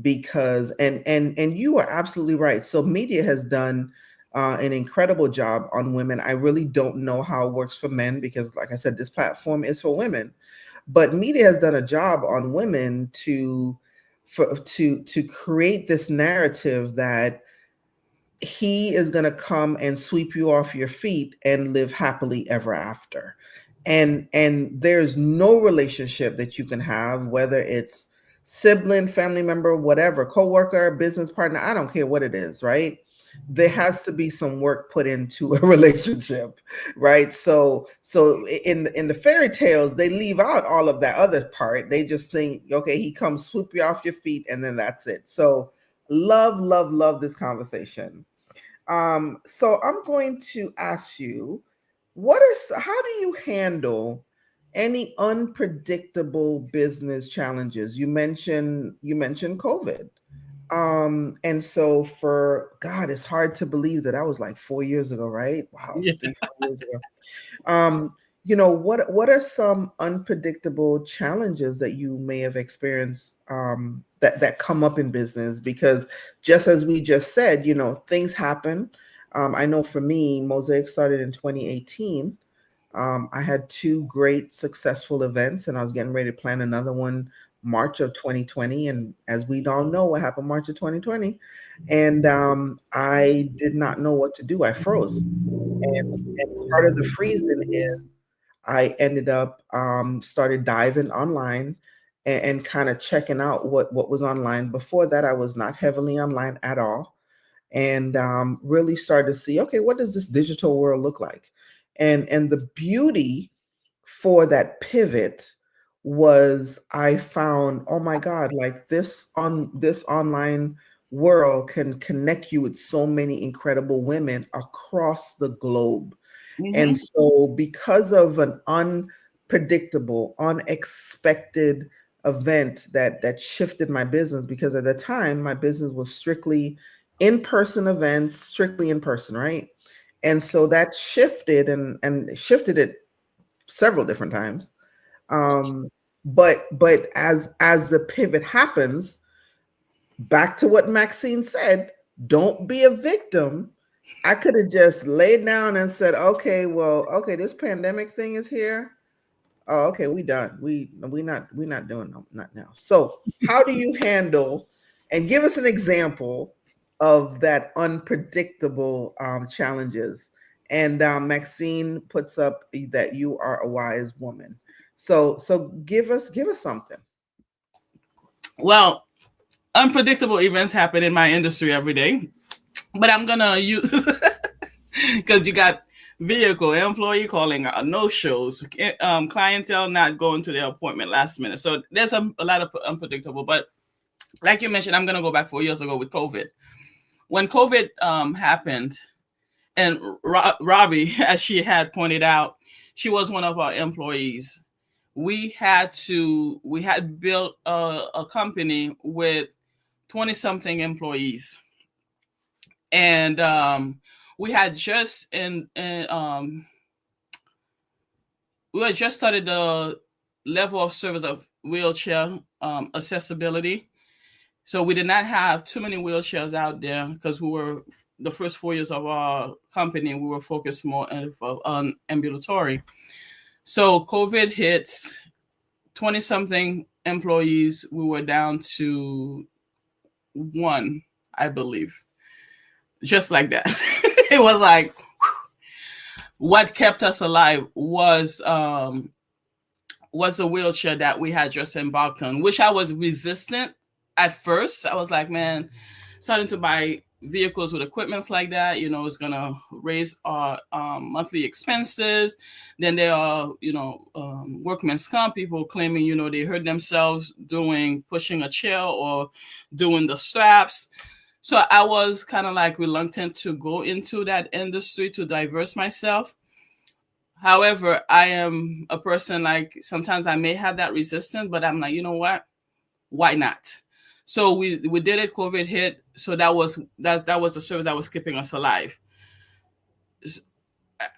because and you are absolutely right. So media has done an incredible job on women. I really don't know how it works for men, because like I said, this platform is for women, but media has done a job on women to create this narrative that he is going to come and sweep you off your feet and live happily ever after. And there's no relationship that you can have, whether it's sibling, family member, whatever, coworker, business partner, I don't care what it is, right? There has to be some work put into a relationship, right? So in the fairy tales, they leave out all of that other part. They just think, okay, he comes swoop you off your feet and then that's it. So love this conversation. So I'm going to ask you, how do you handle any unpredictable business challenges? You mentioned COVID. And so for God, it's hard to believe that was like 4 years ago, right? Wow, Yeah. 3 4 years ago. Um, what are some unpredictable challenges that you may have experienced, that come up in business? Because just as we just said, things happen. I know for me, Mosaic started in 2018. I had two great successful events, and I was getting ready to plan another one March of 2020. And as we all know, what happened March of 2020, and I did not know what to do. I froze, and part of the freezing is I ended up started diving online and kind of checking out what was online. Before that, I was not heavily online at all, and really started to see, okay, what does this digital world look like? And the beauty for that pivot was, I found, oh my God, like this online world can connect you with so many incredible women across the globe. And Hmm. so, because of an unpredictable, unexpected event that shifted my business, because at the time my business was strictly in-person events, strictly in person, right? And so that shifted, and shifted it several different times. Um, but as the pivot happens, back to what Maxine said, don't be a victim. I could have just laid down and said, okay, well, okay, this pandemic thing is here. Oh, okay, we done. We not doing no, not now. So how do you handle, and give us an example of that unpredictable challenges? And Maxine puts up that you are a wise woman. So give us something. Well, unpredictable events happen in my industry every day, but I'm gonna use because you got vehicle employee calling out, no shows, clientele not going to their appointment last minute. So there's a lot of unpredictable. But like you mentioned, I'm gonna go back 4 years ago with COVID. When COVID happened, and Robbie, as she had pointed out, she was one of our employees. We had built a company with 20 something employees, and we had just we had just started the level of service of wheelchair accessibility. So we did not have too many wheelchairs out there, because we were the first 4 years of our company, we were focused more on ambulatory. So COVID hits, 20 something employees, we were down to one, I believe. Just like that. It was like, what kept us alive was the wheelchair that we had just embarked on, which I was resistant at first. I was like, man, starting to buy vehicles with equipments like that, it's gonna raise our monthly expenses. Then there are, workman's comp people claiming, they hurt themselves doing pushing a chair or doing the straps. So I was kind of like reluctant to go into that industry to diverse myself. However, I am a person, like, sometimes I may have that resistance, but I'm like, you know what? Why not? So we did it. COVID hit, so that was the service that was keeping us alive.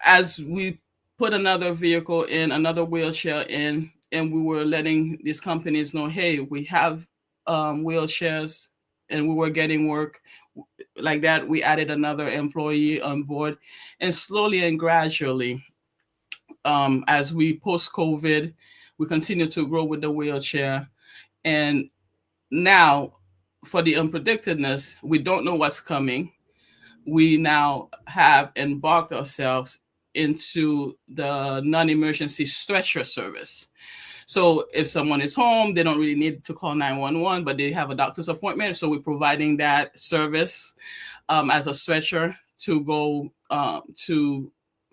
As we put another vehicle in, another wheelchair in, and we were letting these companies know, hey, we have wheelchairs, and we were getting work like that. We added another employee on board, and slowly and gradually, as we post COVID, we continue to grow with the wheelchair. And now, for the unpredictedness, we don't know what's coming. We now have embarked ourselves into the non-emergency stretcher service. So if someone is home, they don't really need to call 911, but they have a doctor's appointment. So we're providing that service as a stretcher to go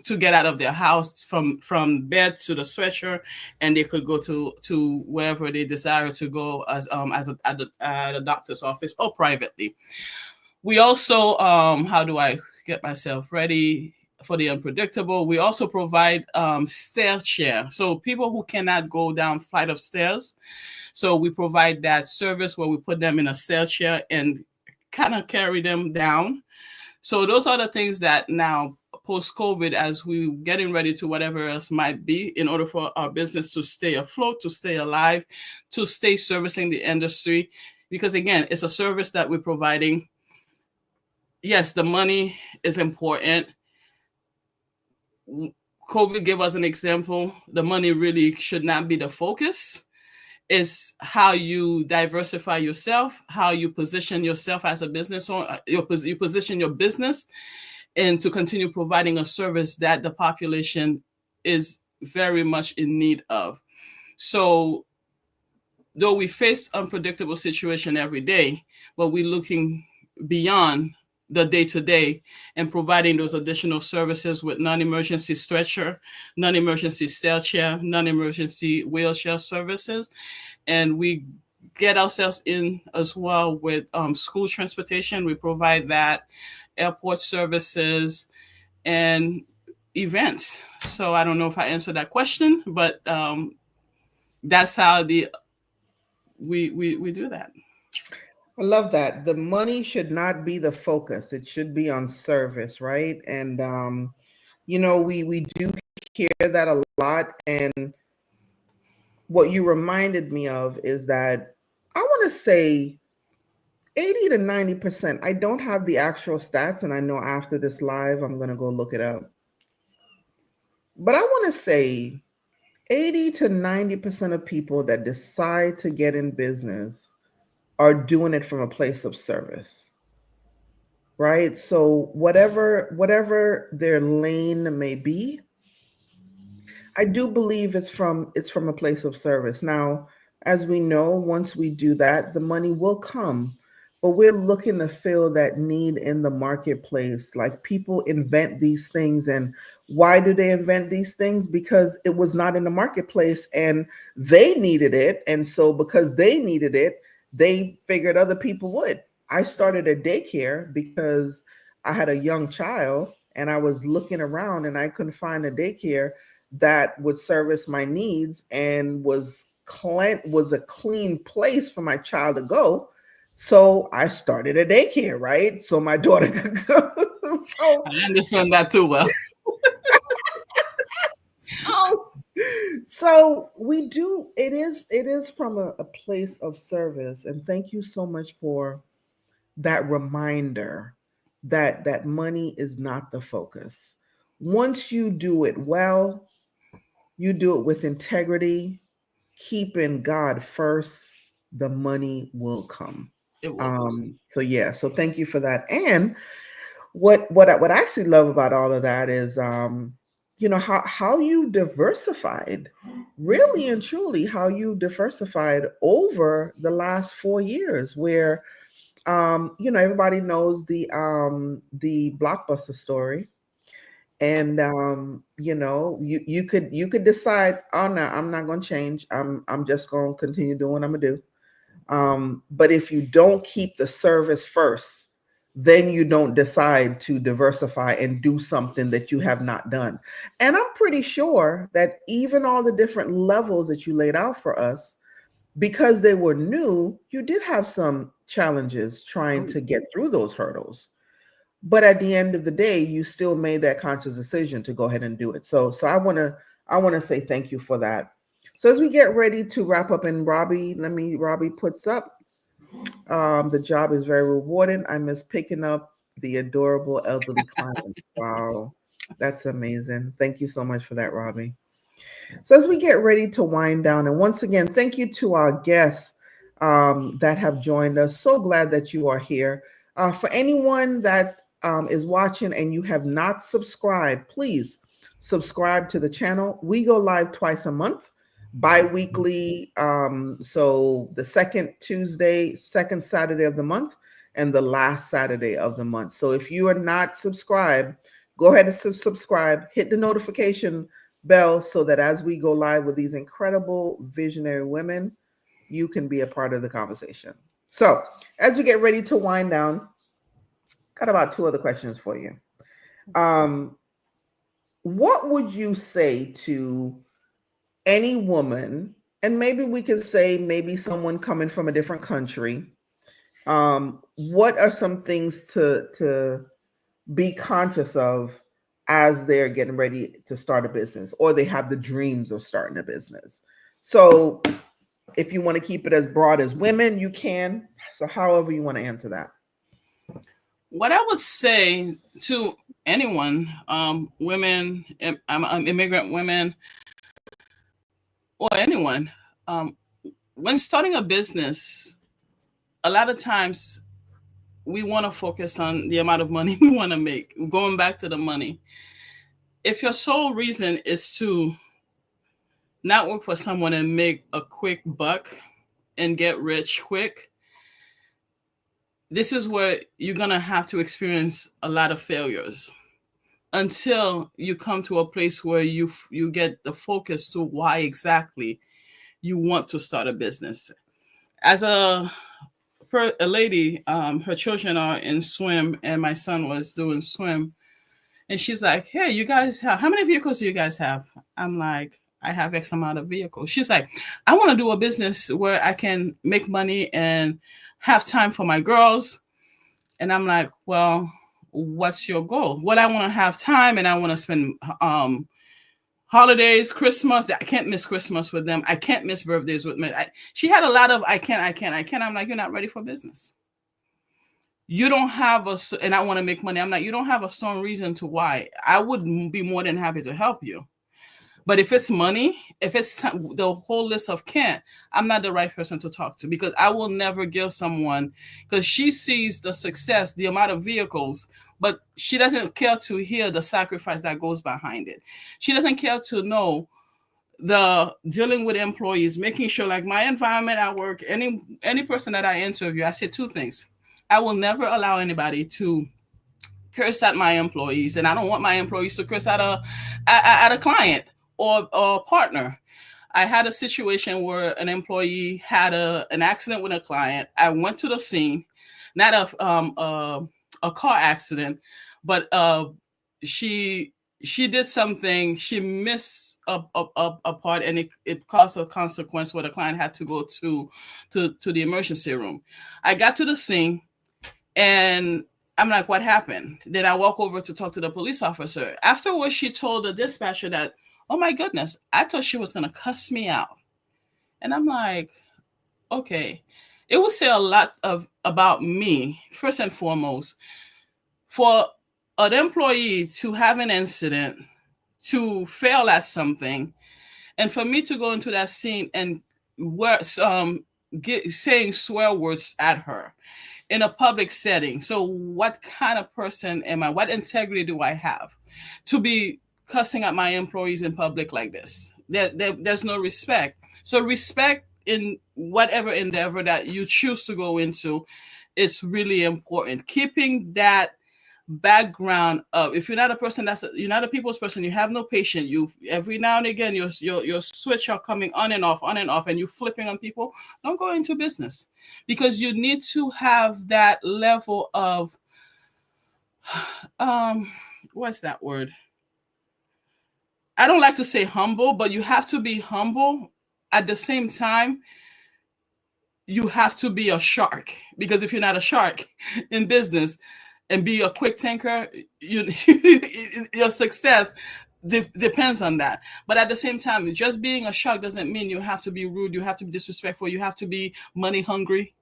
to get out of their house, from bed to the stretcher, and they could go to wherever they desire to go, at a doctor's office or privately. We also, how do I get myself ready for the unpredictable? We also provide stair chair. So people who cannot go down flight of stairs. So we provide that service where we put them in a stair chair and kind of carry them down. So those are the things that now, post COVID, as we getting ready to whatever else might be, in order for our business to stay afloat, to stay alive, to stay servicing the industry. Because again, it's a service that we're providing. Yes, the money is important. COVID gave us an example. The money really should not be the focus. It's how you diversify yourself, how you position yourself as a business owner, you position your business, and to continue providing a service that the population is very much in need of. So though we face unpredictable situation every day, but we're looking beyond the day to day and providing those additional services with non-emergency stretcher, non-emergency stair, non-emergency wheelchair services. And we get ourselves in as well with school transportation. We provide that, airport services, and events. So I don't know if I answered that question, but that's how we do that. I love that. The money should not be the focus. It should be on service, right? And we do hear that a lot. And what you reminded me of is that I want to say 80 to 90%. I don't have the actual stats, and I know after this live, I'm going to go look it up. But I want to say 80 to 90% of people that decide to get in business are doing it from a place of service, right? So whatever their lane may be, I do believe it's from a place of service. Now, as we know, once we do that, the money will come. But we're looking to fill that need in the marketplace. Like, people invent these things, and why do they invent these things? Because it was not in the marketplace and they needed it. And so because they needed it, they figured other people would. I started a daycare because I had a young child and I was looking around and I couldn't find a daycare that would service my needs and was a clean place for my child to go. So I started a daycare, right? So my daughter could go. so, I understand that too well. so, so we do. It is from a place of service, and thank you so much for that reminder that money is not the focus. Once you do it well, you do it with integrity, keeping God first, the money will come. It will. So yeah, so thank you for that. And what I actually love about all of that is how you diversified, really and truly how you diversified over the last 4 years, where everybody knows the Blockbuster story. And you could decide, oh no, I'm not going to change. I'm just going to continue doing what I'm going to do. But if you don't keep the service first, then you don't decide to diversify and do something that you have not done. And I'm pretty sure that even all the different levels that you laid out for us, because they were new, you did have some challenges trying Oh, to get through those hurdles. But at the end of the day, you still made that conscious decision to go ahead and do it. So I want to say thank you for that. So as we get ready to wrap up, and Robbie puts up, the job is very rewarding. I miss picking up the adorable elderly clients. Wow, that's amazing. Thank you so much for that, Robbie. So, as we get ready to wind down, and once again, thank you to our guests that have joined us. So glad that you are here. For anyone that is watching and you have not subscribed, please subscribe to the channel. We go live twice a month, bi weekly. So, the second Tuesday, second Saturday of the month, and the last Saturday of the month. So, if you are not subscribed, go ahead and subscribe, hit the notification bell so that as we go live with these incredible visionary women, you can be a part of the conversation. So, as we get ready to wind down, got about two other questions for you. Um, what would you say to any woman, and maybe we could say maybe someone coming from a different country? What are some things to be conscious of as they're getting ready to start a business or they have the dreams of starting a business? So if you want to keep it as broad as women, you can. So however you want to answer that. what I would say to anyone, women, immigrant women, or anyone, um, when starting a business, a lot of times we want to focus on the amount of money we want to make. Going back to the money, if your sole reason is to not work for someone and make a quick buck and get rich quick, this is where you're going to have to experience a lot of failures until you come to a place where you get the focus to why exactly you want to start a business. As a lady, her children are in swim, and my son was doing swim, and she's like, "Hey, you guys have how many vehicles do you guys have?" I'm like, "I have X amount of vehicles." She's like, "I want to do a business where I can make money and have time for my girls." And I'm like, "Well, what's your goal?" "Well, I want to have time and I want to spend holidays, Christmas. I can't miss Christmas with them. I can't miss birthdays with me." She had a lot of I can't. I'm like, "You're not ready for business. You don't have and I want to make money." I'm like, "You don't have a strong reason to why." I would be more than happy to help you. But if it's money, if it's the whole list of can't, I'm not the right person to talk to, because I will never give someone, because she sees the success, the amount of vehicles, but she doesn't care to hear the sacrifice that goes behind it. She doesn't care to know the dealing with employees, making sure, like my environment at work, any person that I interview, I say two things. I will never allow anybody to curse at my employees, and I don't want my employees to curse at a client or partner. I had a situation where an employee had an accident with a client. I went to the scene, not a car accident, but she did something. She missed a part, and it caused a consequence where the client had to go to the emergency room. I got to the scene, and I'm like, "What happened?" Then I walk over to talk to the police officer. Afterwards, she told the dispatcher that, "Oh my goodness, I thought she was going to cuss me out." And I'm like, "Okay." It would say a lot about me, first and foremost, for an employee to have an incident, to fail at something, and for me to go into that scene and saying swear words at her in a public setting. So what kind of person am I? What integrity do I have to be cussing at my employees in public like this? There's no respect. So respect in whatever endeavor that you choose to go into, it's really important. Keeping that background of, if you're not a person you're not a people's person, you have no patience, you every now and again your switch are coming on and off, and you flipping on people, don't go into business, because you need to have that level of um, what's that word? I don't like to say humble, but you have to be humble. At the same time, you have to be a shark, because if you're not a shark in business and be a quick thinker, you your success depends on that. But at the same time, just being a shark doesn't mean you have to be rude, you have to be disrespectful, you have to be money hungry.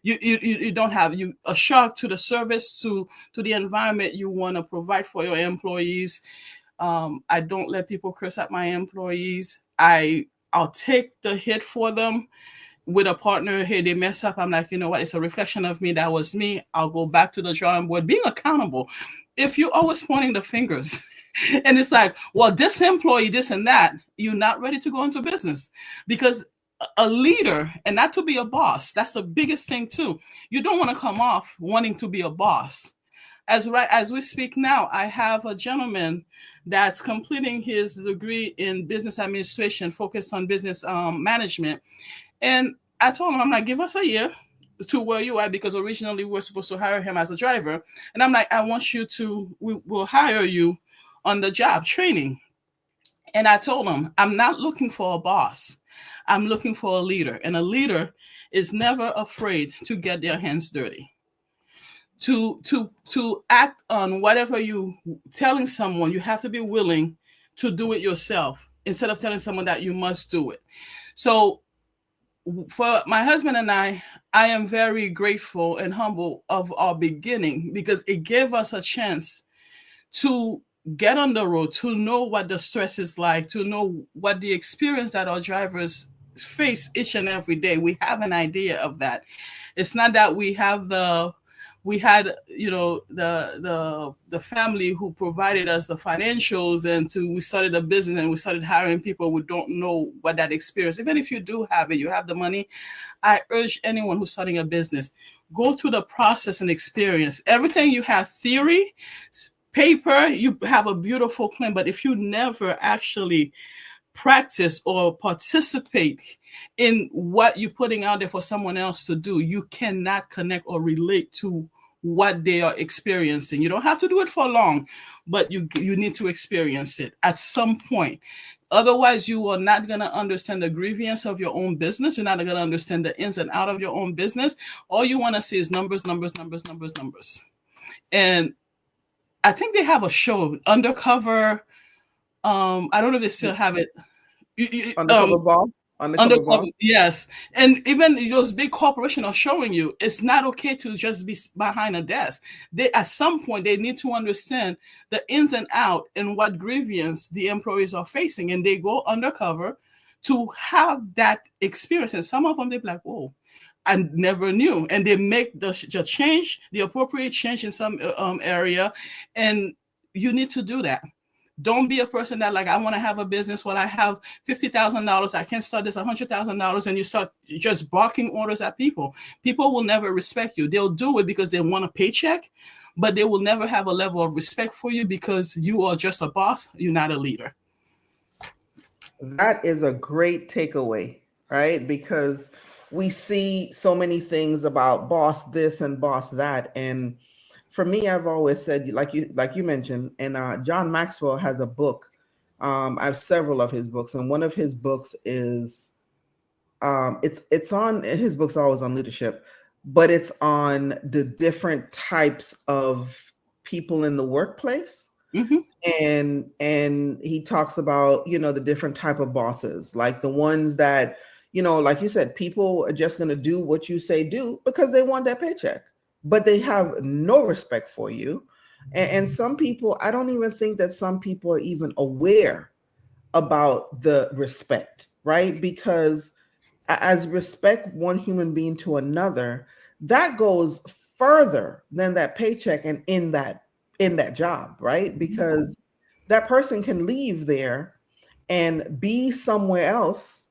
You don't have you a shark to the service, to the environment you want to provide for your employees. I don't let people curse at my employees. I'll take the hit for them. With a partner, hey, they mess up, I'm like, you know what, it's a reflection of me, that was me, I'll go back to the drawing board. Being accountable. If you're always pointing the fingers and it's like, well, this employee, this and that, you're not ready to go into business. Because a leader, and not to be a boss, that's the biggest thing too. You don't want to come off wanting to be a boss. As we speak now, I have a gentleman that's completing his degree in business administration, focused on business management. And I told him, I'm like, give us a year to where you are, because originally we were supposed to hire him as a driver. And I'm like, I want you to, we will hire you on the job training. And I told him, I'm not looking for a boss. I'm looking for a leader. And a leader is never afraid to get their hands dirty. To act on whatever you telling someone, you have to be willing to do it yourself instead of telling someone that you must do it. So for my husband and I am very grateful and humble of our beginning, because it gave us a chance to get on the road, to know what the stress is like, to know what the experience that our drivers face each and every day. We have an idea of that. It's not that we had, you know, the family who provided us the financials, and we started a business and we started hiring people who don't know what that experience. Even if you do have it, you have the money, I urge anyone who's starting a business, go through the process and experience everything. You have theory, paper, you have a beautiful claim, but if you never actually practice or participate in what you're putting out there for someone else to do, you cannot connect or relate to what they are experiencing. You don't have to do it for long, but you need to experience it at some point. Otherwise, you are not going to understand the grievance of your own business. You're not going to understand the ins and out of your own business. All you want to see is numbers, numbers, numbers, numbers, numbers. And I think they have a show, Undercover. I don't know if they still have it. Undercover boss. Undercover Undercover, boss. yes. And even those big corporations are showing you it's not okay to just be behind a desk. They, at some point, they need to understand the ins and out and what grievance the employees are facing, and they go undercover to have that experience. And some of them, they're like, "Oh, I never knew," and they make the change, the appropriate change in some area, and you need to do that. Don't be a person that, like, I want to have a business. Well, I have $50,000. I can start this $100,000, and you start just barking orders at people. People will never respect you. They'll do it because they want a paycheck, but they will never have a level of respect for you because you are just a boss. You're not a leader. That is a great takeaway, right? Because we see so many things about boss this and boss that. And for me, I've always said, like you mentioned, and John Maxwell has a book. I have several of his books, and one of his books is it's on his book's always on leadership, but it's on the different types of people in the workplace. Mm-hmm. And he talks about, the different type of bosses, like the ones that, like you said, people are just going to do what you say do because they want that paycheck, but they have no respect for you. And some people, I don't even think that some people are even aware about the respect, right? Because as respect one human being to another, that goes further than that paycheck and in that job, right? Because that person can leave there and be somewhere else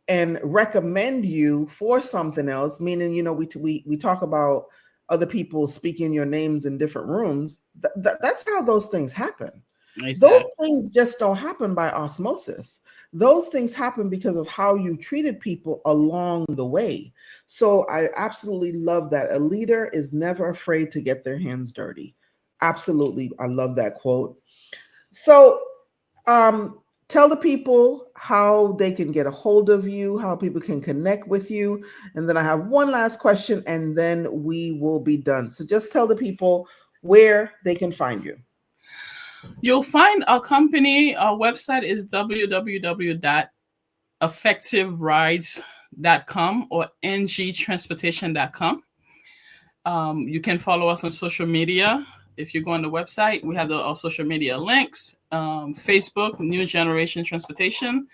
and recommend you for something else. Meaning, we talk about other people speaking your names in different rooms. That's how those things happen. Those Exactly. things just don't happen by osmosis. Those things happen because of how you treated people along the way. So I absolutely love that. A leader is never afraid to get their hands dirty. Absolutely. I love that quote. So, um, tell the people how they can get a hold of you, how people can connect with you. And then I have one last question, and then we will be done. So, just tell the people where they can find you. You'll find our company, our website is www.effectiverides.com or ngtransportation.com. You can follow us on social media. If you go on the website, we have our social media links. Facebook, New Generation Transportation.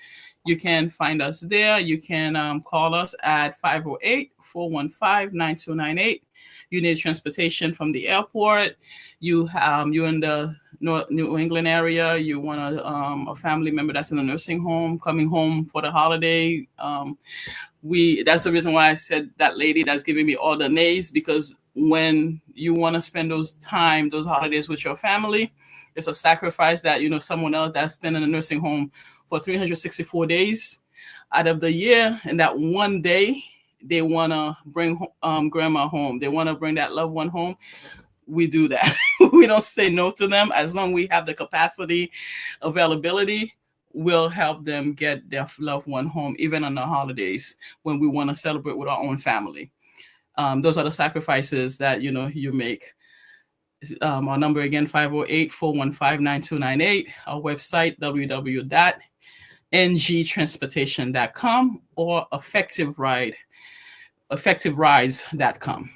You can find us there. You can call us at 508-415-9298. You need transportation from the airport. You're in the New England area. You want a family member that's in a nursing home coming home for the holiday. That's the reason why I said that lady that's giving me all the nays, because when you want to spend those holidays with your family, it's a sacrifice that someone else that's been in a nursing home for 364 days out of the year, and that one day they want to bring grandma home, they want to bring that loved one home. We do that. We don't say no to them. As long as we have the capacity, availability, we'll help them get their loved one home, even on the holidays when we want to celebrate with our own family. Those are the sacrifices that you make. Our number again, 508-415-9298. Our website, www.ngtransportation.com or effectiverides.com.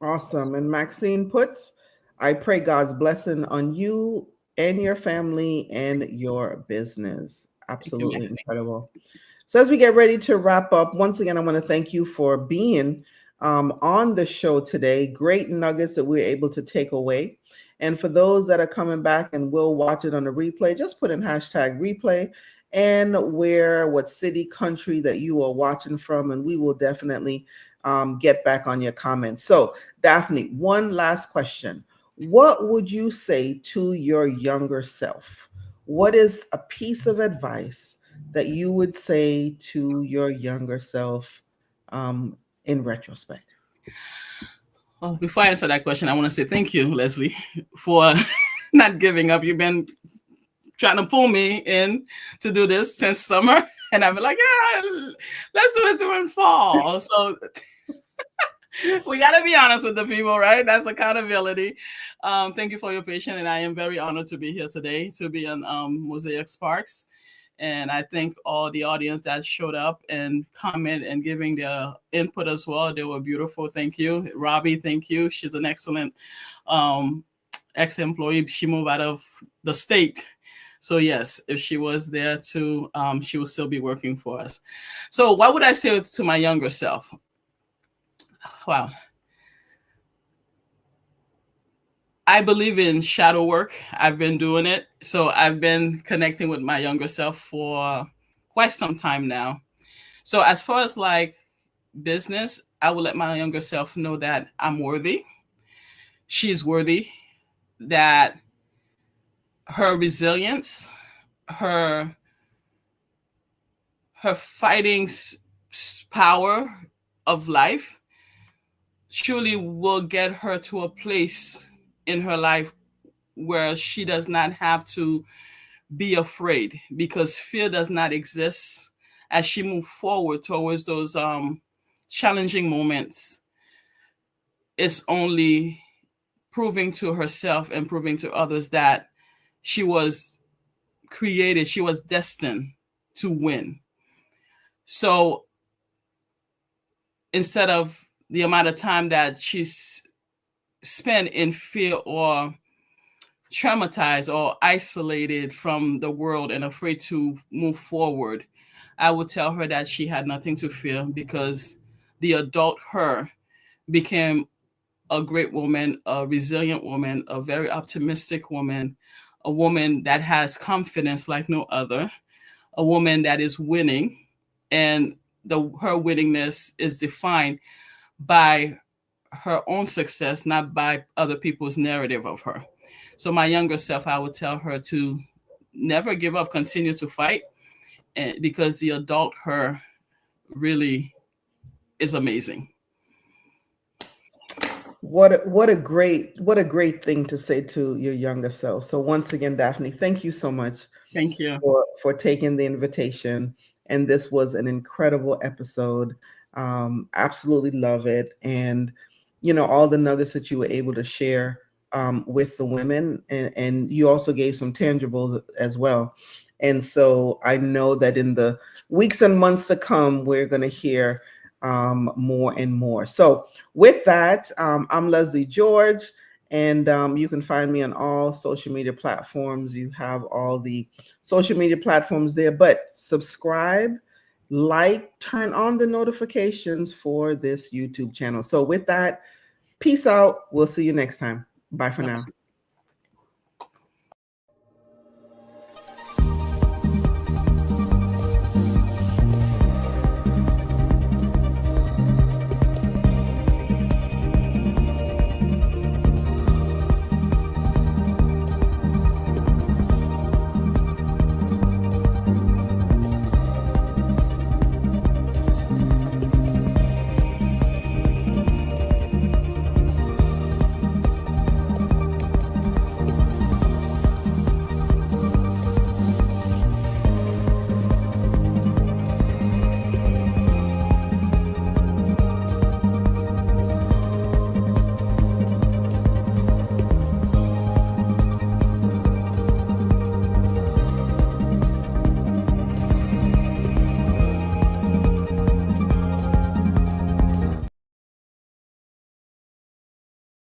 Awesome. And Maxine puts, I pray God's blessing on you and your family and your business. Thank you, Absolutely Maxine. incredible. So, as we get ready to wrap up, once again, I want to thank you for being on the show today. Great nuggets that we are able to take away. And for those that are coming back and will watch it on the replay, just put in hashtag replay and what city, country that you are watching from, and we will definitely get back on your comments. So, Daphne, one last question. What would you say to your younger self? What is a piece of advice that you would say to your younger self um, in retrospect? Well, before I answer that question, I want to say thank you, Leslie, for not giving up. You've been trying to pull me in to do this since summer, and I've been like, yeah, let's do it during fall. So we got to be honest with the people, right? That's accountability. Thank you for your patience, and I am very honored to be here today to be on Mosaic Sparks. And I thank all the audience that showed up and comment and giving their input as well. They were beautiful. Thank you. Robbie, thank you. She's an excellent ex-employee. She moved out of the state. So yes, if she was there too, she will still be working for us. So what would I say to my younger self? Wow. I believe in shadow work. I've been doing it. So I've been connecting with my younger self for quite some time now. So as far as like business, I will let my younger self know that I'm worthy. She's worthy, that her resilience, her fighting power of life truly will get her to a place in her life where she does not have to be afraid, because fear does not exist as she moves forward towards those challenging moments. It's only proving to herself and proving to others that she was created, she was destined to win. So instead of the amount of time that she's spent in fear or traumatized or isolated from the world and afraid to move forward, I would tell her that she had nothing to fear, because the adult her became a great woman, a resilient woman, a very optimistic woman, a woman that has confidence like no other, a woman that is winning, and her winningness is defined by her own success, not by other people's narrative of her. So my younger self, I would tell her to never give up, continue to fight, and because the adult her really is amazing. what a great thing to say to your younger self. So once again, Daphne, thank you so much Thank you. for taking the invitation. And this was an incredible episode. Absolutely love it. And, all the nuggets that you were able to share with the women. And you also gave some tangibles as well. And so I know that in the weeks and months to come, we're going to hear more and more. So, with that, I'm Leslie George, and you can find me on all social media platforms. You have all the social media platforms there, but subscribe, like, turn on the notifications for this YouTube channel. So, with that, peace out. We'll see you next time. Bye for now.